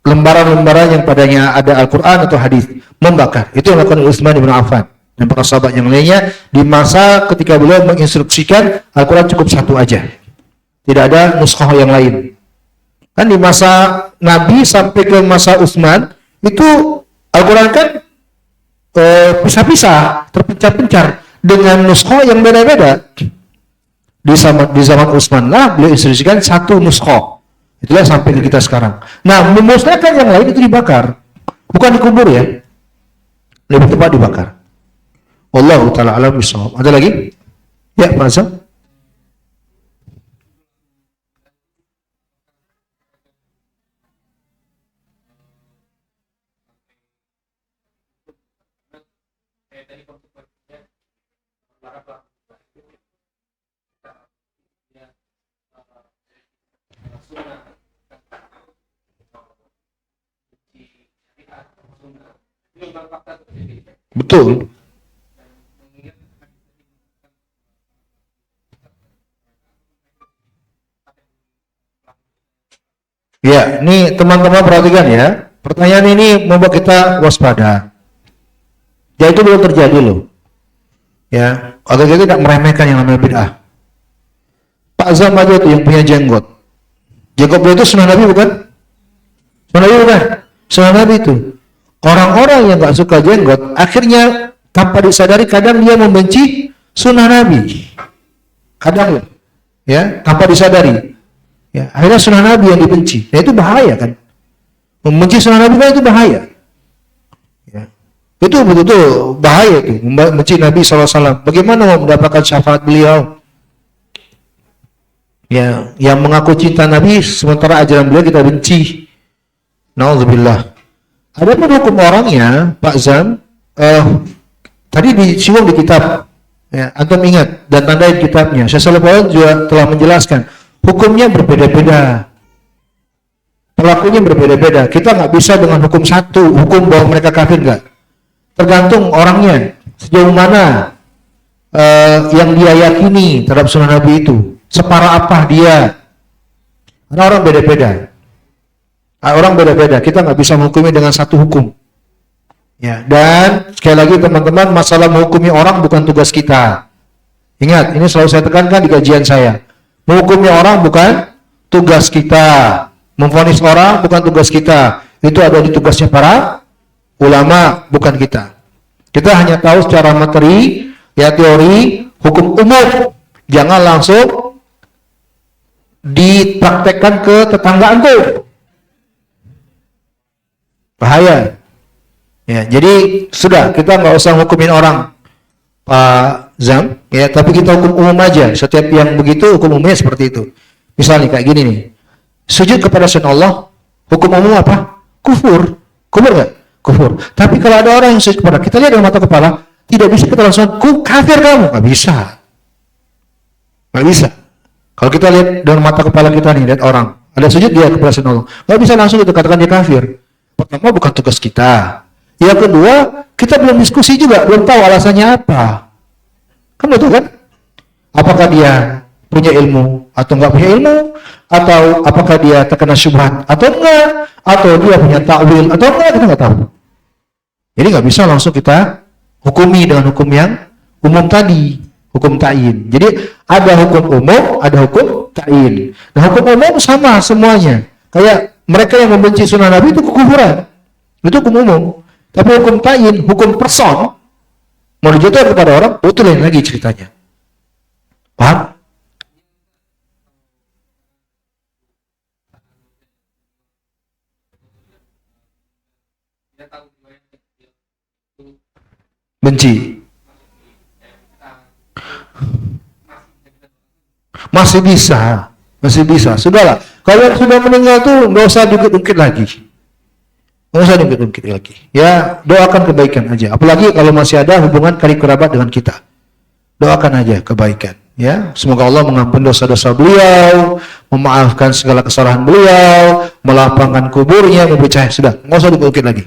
lembaran-lembaran yang padanya ada Al-Quran atau hadis, membakar. Itu yang dilakukan Utsman bin Affan dan para sahabat yang lainnya di masa ketika beliau menginstruksikan Al-Quran cukup satu aja, tidak ada nuskah yang lain. Kan di masa Nabi sampai ke masa Utsman itu Al-Quran kan pisah-pisah, terpencar-pencar dengan nuskah yang beda-beda. Di zaman Utsman lah beliau instruksikan satu nuskah. Itulah sampai ke kita sekarang. Nah, memusnahkan yang lain itu dibakar. Bukan dikubur ya. Lebih tepat dibakar. Wallahu ta'ala alam bishawab. Ada lagi? Ya, Pak Azam. Betul. Ya, ini teman-teman perhatikan ya. Pertanyaan ini membuat kita waspada. Ya itu belum terjadi loh. Ya, agar kita tidak meremehkan yang namanya bid'ah. Pak Zam aja tuh yang punya jenggot. Jenggot beliau itu sunnah Nabi bukan? Sunnah Nabi bukan? Sunnah Nabi itu. Orang-orang yang nggak suka jenggot, akhirnya tanpa disadari kadang dia membenci sunnah Nabi. Kadang ya, tanpa disadari. Ya, akhirnya sunnah Nabi yang dibenci. Ya, itu bahaya kan? Membenci sunnah Nabi kan itu bahaya. Ya. Itu betul-betul bahaya itu, membenci Nabi SAW. Bagaimana mau mendapatkan syafaat beliau? Ya, yang mengaku cinta Nabi sementara ajaran beliau kita benci. Nauzubillah. Adapun hukum orangnya, Pak Zam, tadi disinggung di kitab. Ya, antum ingat dan tandain kitabnya. Syekh Shalih Al juga telah menjelaskan. Hukumnya berbeda-beda. Pelakunya berbeda-beda. Kita nggak bisa dengan hukum satu, hukum bahwa mereka kafir nggak. Tergantung orangnya, sejauh mana yang dia yakini terhadap sunnah Nabi itu. Separah apa dia. Karena orang beda-beda. Orang beda-beda. Kita nggak bisa menghukumi dengan satu hukum. Ya, dan sekali lagi teman-teman, masalah menghukumi orang bukan tugas kita. Ingat, ini selalu saya tekankan di kajian saya. Menghukumi orang bukan tugas kita. Memvonis orang bukan tugas kita. Itu ada di tugasnya para ulama, bukan kita. Kita hanya tahu secara materi, ya teori, hukum umum. Jangan langsung dipraktekkan ke tetangga antum. Bahaya. Ya, jadi sudah kita nggak usah hukumin orang, Pak Zam, ya, tapi kita hukum umum aja. Setiap yang begitu hukum umumnya seperti itu. Misalnya kayak gini nih, sujud kepada selain Allah, hukum umum apa? Kufur, kufur nggak? Kufur. Tapi kalau ada orang yang sujud kepada kita lihat dengan mata kepala, tidak bisa kita langsung kafir kamu, nggak bisa, nggak bisa. Kalau kita lihat dengan mata kepala kita nih, lihat orang ada sujud dia kepada selain Allah, nggak bisa langsung kita katakan dia kafir. Pertama bukan tugas kita. Yang kedua, kita belum diskusi juga, belum tahu alasannya apa. Kan betul kan? Apakah dia punya ilmu atau enggak punya ilmu? Atau apakah dia terkena syubhat atau enggak? Atau dia punya takwil atau enggak? Kita enggak tahu. Jadi enggak bisa langsung kita hukumi dengan hukum yang umum tadi, hukum ta'yin. Jadi ada hukum umum, ada hukum ta'yin. Nah, hukum umum sama semuanya. Kayak mereka yang membenci sunnah Nabi itu kekufuran. Itu hukum umum. Tapi hukum ta'yin, hukum person, mau dijatuhkan kepada orang, itu lain lagi ceritanya. Paham? Benci. Masih bisa. Masih bisa. Sudahlah. Kalau sudah meninggal tuh nggak usah dikit-dikit lagi. Nggak usah dikit-dikit lagi. Ya, doakan kebaikan aja. Apalagi kalau masih ada hubungan karib kerabat dengan kita. Doakan aja kebaikan. Ya, semoga Allah mengampuni dosa-dosa beliau, memaafkan segala kesalahan beliau, melapangkan kuburnya, memberi cahaya. Sudah, nggak usah dikit-dikit lagi.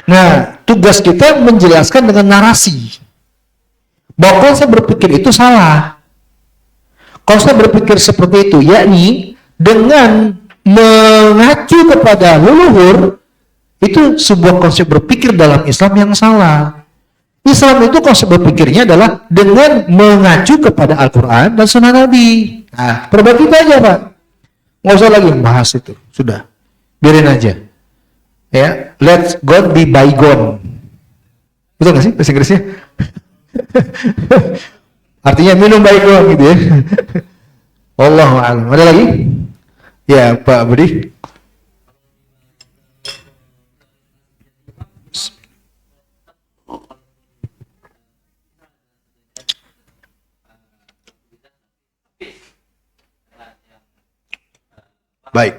Nah, tugas kita menjelaskan dengan narasi bahwa kalau saya berpikir itu salah. Kalau saya berpikir seperti itu, yakni dengan mengacu kepada leluhur, itu sebuah konsep berpikir dalam Islam yang salah. Islam itu konsep berpikirnya adalah dengan mengacu kepada Al-Quran dan Sunnah Nabi. Nah, perbaiki aja Pak. Nggak usah lagi membahas itu. Sudah. Biarin aja. Ya, let God be bygone. Betul nggak sih bahasa Inggrisnya? Artinya minum bygone gitu ya. Wallahu a'lam. Ada lagi? Ya, Pak Budi. Baik.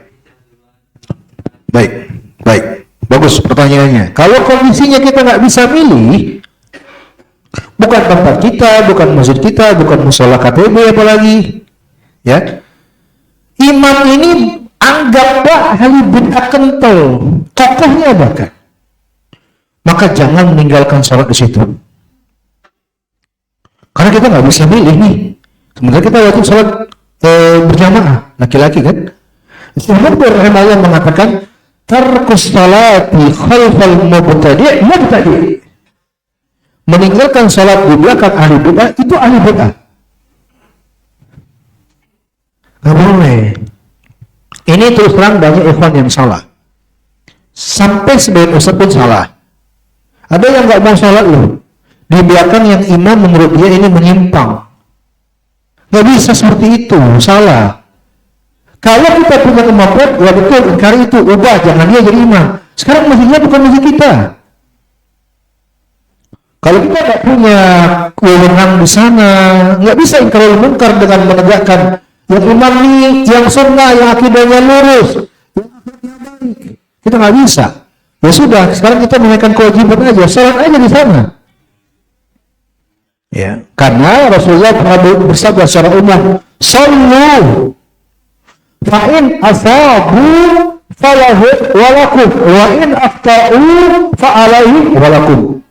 Bagus pertanyaannya. Kalau kondisinya kita nggak bisa milih, bukan tempat kita, bukan masjid kita, bukan musola KTB apalagi, ya. Imam ini anggaplah ahli bid'ah kental, tokohnya bahkan. Maka jangan meninggalkan sholat di situ. Karena kita nggak bisa milih nih. Sementara kita wajib sholat berjamaah, laki-laki kan. Imam rahimahullah mengatakan tarkus salati khalfal mubtadi'. Meninggalkan salat di belakang ahli bid'ah itu ahli bid'ah. Nggak boleh. Ini terus terang banyak ikhwan yang salah. Sampai sebagian ustaz pun salah. Ada yang nggak mau salat loh. Di belakang yang imam menurut dia ini menyimpang. Nggak bisa seperti itu, salah. Kalau kita punya kemampuan, ya betul, ingkari itu, ubah, jangan dia jadi imam. Sekarang masjidnya bukan masjid kita. Kalau kita nggak punya wewenang di sana, nggak bisa ingkar munkar dengan menegakkan yang imam ini, yang sunnah, yang akidahnya lurus, yang akidahnya baik. Kita nggak bisa. Ya sudah, sekarang kita menaikkan kewajiban aja, salat aja di sana. Ya, karena Rasulullah pernah bersabda secara umum, sallu fa'in asabu falahu walakum wa in afta'u fa'alaihi walakum.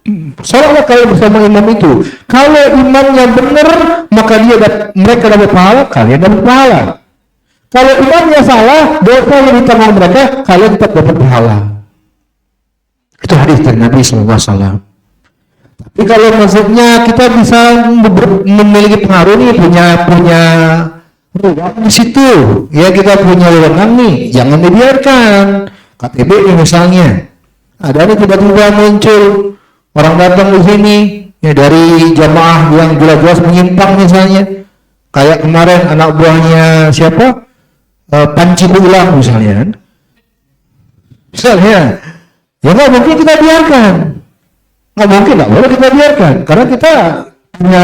Salatlah kalian bersama imam itu. Kalau imamnya benar, maka mereka dapat pahala, kalian dapat pahala. Kalau imamnya salah, dosa yang ditanggung mereka, kalian tetap dapat pahala. Itu hadis dari Nabi SAW. Tapi kalau maksudnya kita bisa memiliki pengaruh nih, punya ruang di situ, ya kita punya wewenang nih, jangan dibiarkan. KTB nih misalnya, ada nih tiba-tiba muncul orang datang di sini, ya dari jamaah yang jelas-jelas menyimpang misalnya, kayak kemarin anak buahnya siapa, Panci Bulang misalnya, kan? Misalnya, ya nggak mungkin kita biarkan, nggak boleh kita biarkan, karena kita punya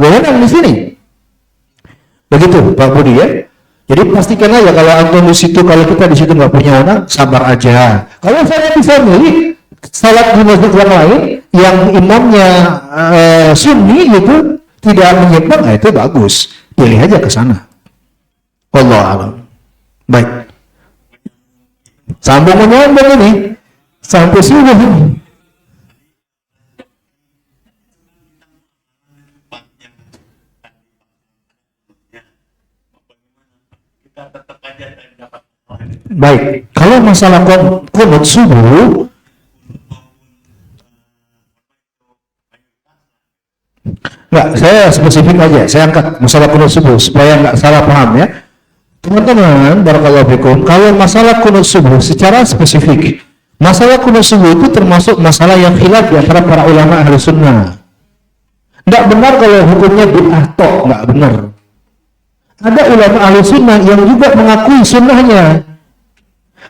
wewenang di sini. Begitu Pak Budi ya. Jadi pastikan aja kalau antum di situ, kalau kita di situ nggak punya wewenang, sabar aja. Kalau saya bisa milih salat di masjid yang lain yang imamnya sunni gitu, tidak menyimpang, nah itu bagus. Pilih aja ke sana. Wallahu a'lam. Baik. Sambung menyambung ini sampai subuh ini. Baik, kalau masalah kunut subuh, enggak, saya spesifik aja, saya angkat masalah kunut subuh supaya nggak salah paham ya. Teman-teman, barakallahu fikum, kalau masalah kunut subuh secara spesifik, masalah kunut subuh itu termasuk masalah yang khilaf di antara para ulama ahli sunnah. Nggak benar kalau hukumnya bid'ah tok, nggak benar. Ada ulama ahli sunnah yang juga mengakui sunnahnya.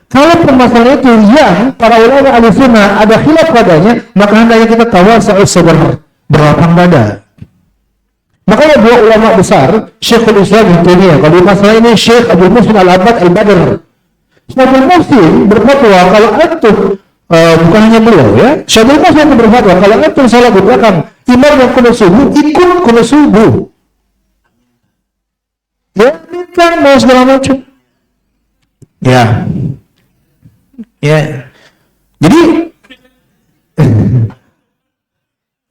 Kalau permasalahan itu yang para ulama ahli sunnah ada khilaf padanya, maka hendaknya kita tawasul berlapang dada. Makanya dua ulama besar, Syekhul Islam Ibnu Taimiyah, kalau masalah ini Syekh Abdul Muhsin Al-Abbad Al-Badr. Syekh Muslim berfatwa kalau antum bukan hanya beliau ya, Syekh Muslim berfatwa kalau antum salat di belakang imam yang kunut subuh, ikut kunut subuh. Ya, kan mau segala macam. Ya. Ya.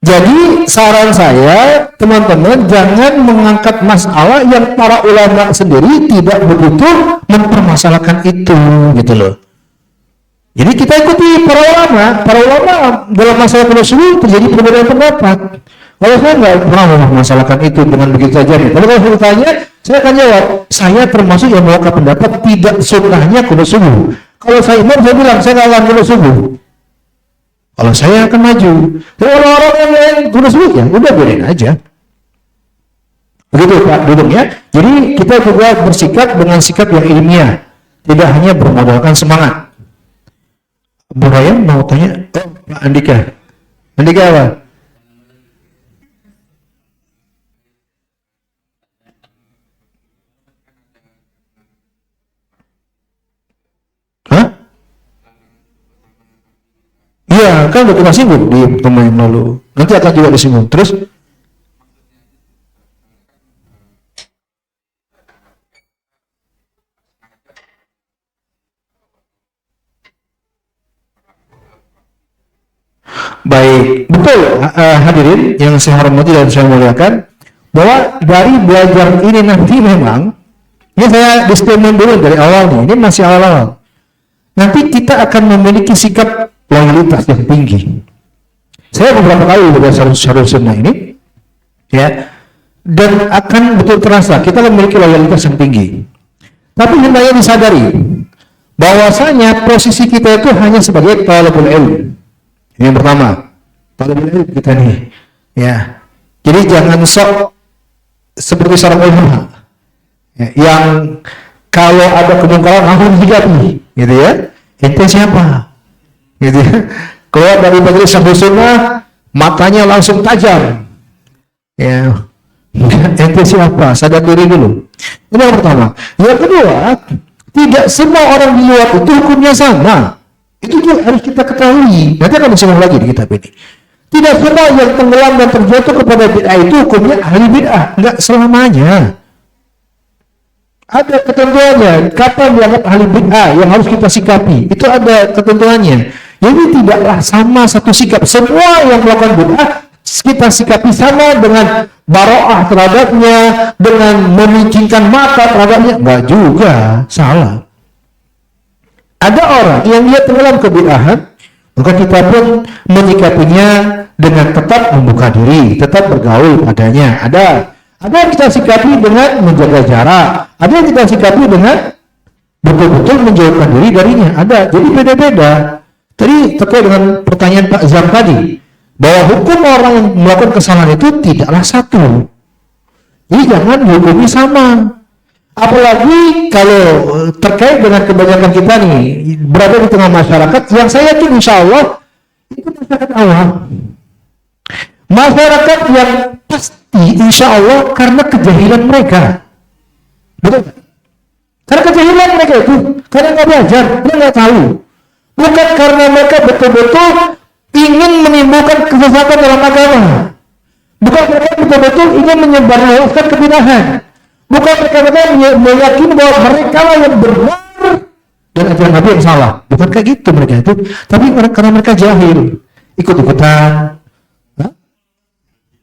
Jadi saran saya, teman-teman, jangan mengangkat masalah yang para ulama sendiri tidak begitu mempermasalahkan itu, gitu loh. Jadi kita ikuti para ulama dalam masalah subuh terjadi perbedaan pendapat. Kalau saya nggak pernah mempermasalahkan itu dengan begitu saja. Tapi kalau saya tanya, saya akan jawab, saya termasuk yang mewakili pendapat tidak sunnahnya kunut subuh. Kalau saya imam, saya bilang saya nggak akan kunut subuh. Kalau saya akan maju. Tapi orang-orang yang lain kunut subuh, ya udah biarin aja. Begitu Pak Dudung ya. Jadi kita juga bersikap dengan sikap yang ilmiah, tidak hanya bermodalkan semangat. Bu Ryan mau tanya, Pak Andika apa? Hah? Iya, kan udah kita singgung di pertemuan yang lalu. Nanti akan juga disinggung. Terus? Baik, betul hadirin yang saya hormati dan saya muliakan, bahwa dari belajar ini nanti memang, ini saya disclaimer dulu dari awal nih, ini masih awal-awal. Nanti kita akan memiliki sikap loyalitas yang tinggi. Saya beberapa kali belajar syarul sunnah ini, ya, dan akan betul terasa kita memiliki loyalitas yang tinggi. Tapi hendaknya disadari bahwasanya posisi kita itu hanya sebagai talabul ilm. Ini yang pertama, talabul ilm kita nih, ya. Jadi jangan sok seperti seorang ulama, ya, yang kalau ada kemungkaran langsung dihadapi, gitu ya. Ente siapa? Gitu ya. Keluar dari majelis syarul sunnah, matanya langsung tajam. Ya, ente siapa? Sadar diri dulu. Ini yang pertama. Yang kedua, tidak semua orang di luar itu hukumnya sama. Itu juga harus kita ketahui. Nanti akan disinggung lagi di kitab ini. Tidak semua yang tenggelam dan terjatuh kepada bid'ah itu hukumnya ahli bid'ah. Enggak selamanya. Ada ketentuannya. Kapan dianggap ahli bid'ah yang harus kita sikapi. Itu ada ketentuannya. Jadi tidaklah sama satu sikap. Semua yang melakukan bid'ah kita sikapi sama dengan baro'ah terhadapnya, dengan memicingkan mata terhadapnya. Enggak juga. Salah. Ada orang yang dia tenggelam ke bid'ahan, maka kita pun menyikapinya dengan tetap membuka diri, tetap bergaul padanya. Ada yang kita sikapi dengan menjaga jarak, ada yang kita sikapi dengan betul-betul menjauhkan diri darinya. Ada, jadi beda-beda. Tadi terkait dengan pertanyaan Pak Zam tadi, bahwa hukum orang yang melakukan kesalahan itu tidaklah satu. Jadi jangan dihukumi sama. Apalagi kalau terkait dengan kebanyakan kita nih berada di tengah masyarakat yang saya yakin insya Allah itu masyarakat awam, masyarakat yang pasti insya Allah karena kejahilan mereka, betul? Karena kejahilan mereka itu, karena nggak belajar, dia nggak tahu, bukan karena mereka betul-betul ingin menimbulkan kesesatan dalam agama, bukan mereka betul-betul ingin menyebarluaskan kebidahan. Bukan mereka meyakini bahwa mereka lah yang benar dan ajaran Nabi yang salah. Bukan kayak gitu mereka itu. Tapi karena mereka jahil, ikut-ikutan,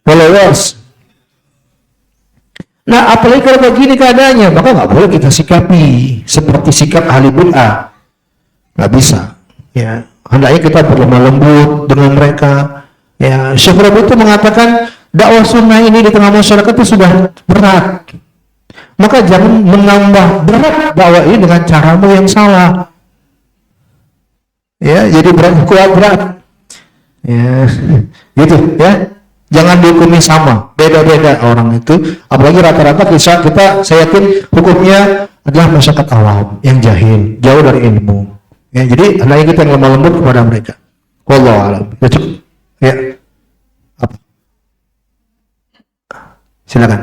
followers. Nah, apalagi kalau begini keadaannya, maka nggak boleh kita sikapi seperti sikap ahli bid'ah. Nggak bisa. Ya, hendaknya kita berlemah lembut dengan mereka. Ya, Syekh Rabi itu mengatakan dakwah sunnah ini di tengah masyarakat itu sudah berat. Maka jangan menambah berat dakwah ini dengan caramu yang salah. Ya, jadi berat. Ya, gitu ya. Jangan dihukumi sama, beda-beda orang itu. Apalagi rata-rata saya yakin hukumnya adalah masyarakat awam yang jahil, jauh dari ilmu. Ya, jadi hendaknya kita yang lemah lembut kepada mereka. Wallahu a'lam. Ya, cukup. Ya. Apa? Silakan.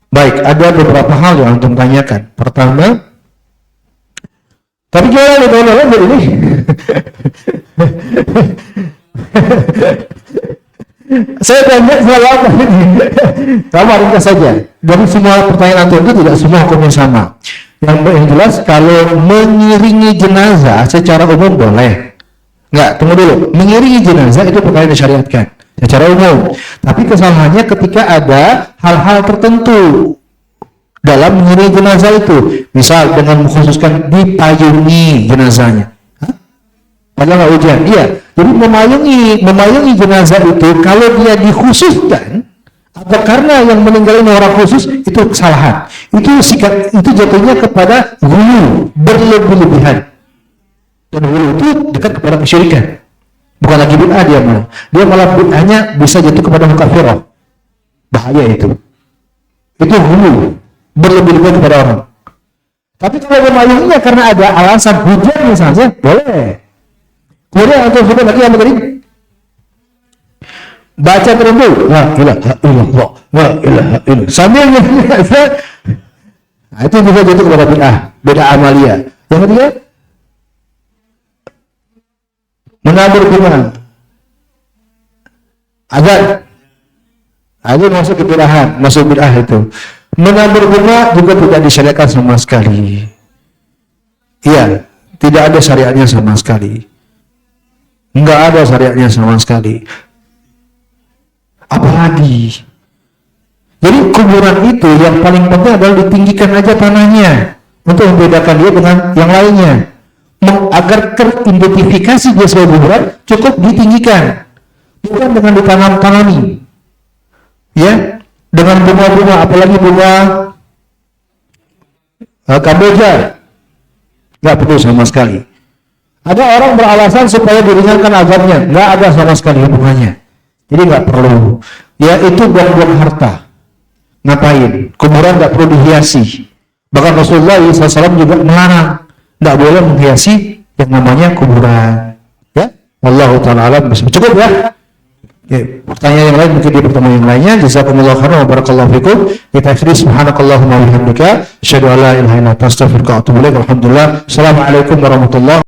Baik, ada beberapa hal yang antum tanyakan. Pertama, Tapi gimana nih tahun lalu ini? Saya tanya soal apa ini? Kamu ringkas saja. Dari semua pertanyaan antum itu tidak semua hukumnya sama. Yang jelas kalau mengiringi jenazah secara umum boleh. Enggak, tunggu dulu. Mengiringi jenazah itu perkara yang disyariatkan secara umum. Tapi kesalahannya ketika ada hal-hal tertentu dalam mengiringi jenazah itu. Misal dengan mengkhususkan dipayungi jenazahnya. Padahal nggak hujan. Iya. Jadi memayungi jenazah itu kalau dia dikhususkan atau karena yang meninggal ini orang khusus itu kesalahan. Itu jatuhnya kepada ghulu, berlebih-lebihan. Dan ghulu itu dekat kepada kesyirikan. Bukan lagi bid'ah dia malah. Dia malah bid'ahnya bisa jatuh kepada mukafirah. Bahaya itu. Itu ghulu, berlebih-lebihan kepada orang. Tapi kalau memayunginya karena ada alasan hujan misalnya, boleh. Kemudian antum sebut lagi apa tadi? Baca terus, la ilaha illallah, la ilaha illallah. Sambil nah, itu juga jatuh kepada bid'ah amalia. Yang ketiga, menabur bunga. Azan masuk ke bid'ah, masuk bid'ah itu. Menabur bunga juga tidak disyariatkan sama sekali. Iya, tidak ada syariatnya sama sekali. Enggak ada syariatnya sama sekali. Apalagi jadi kuburan itu yang paling penting adalah ditinggikan aja tanahnya untuk membedakan dia dengan yang lainnya. Agar teridentifikasi dia sebagai kuburan cukup ditinggikan, bukan dengan ditanam-tanami. Ya, dengan bunga-bunga, apalagi bunga Kamboja, nggak perlu sama sekali. Ada orang beralasan supaya diringankan azabnya, nggak ada sama sekali hubungannya. Jadi nggak perlu. Ya itu buang-buang harta. Ngapain? Kuburan nggak perlu dihiasi. Bahkan Rasulullah SAW juga melarang, nggak boleh menghiasi yang namanya kuburan. Ya, Wallahu ta'ala alam. Cukup ya. Oke, pertanyaan yang lain mungkin di pertemuan yang lainnya. Jazakumullahu khairan wa barakallahu fikum. Kita akhiri subhanakallahumma wa bihamdika asyhadu an la ilaha illa anta astaghfiruka wa atubu ilaik. Alhamdulillah. Assalamualaikum warahmatullahi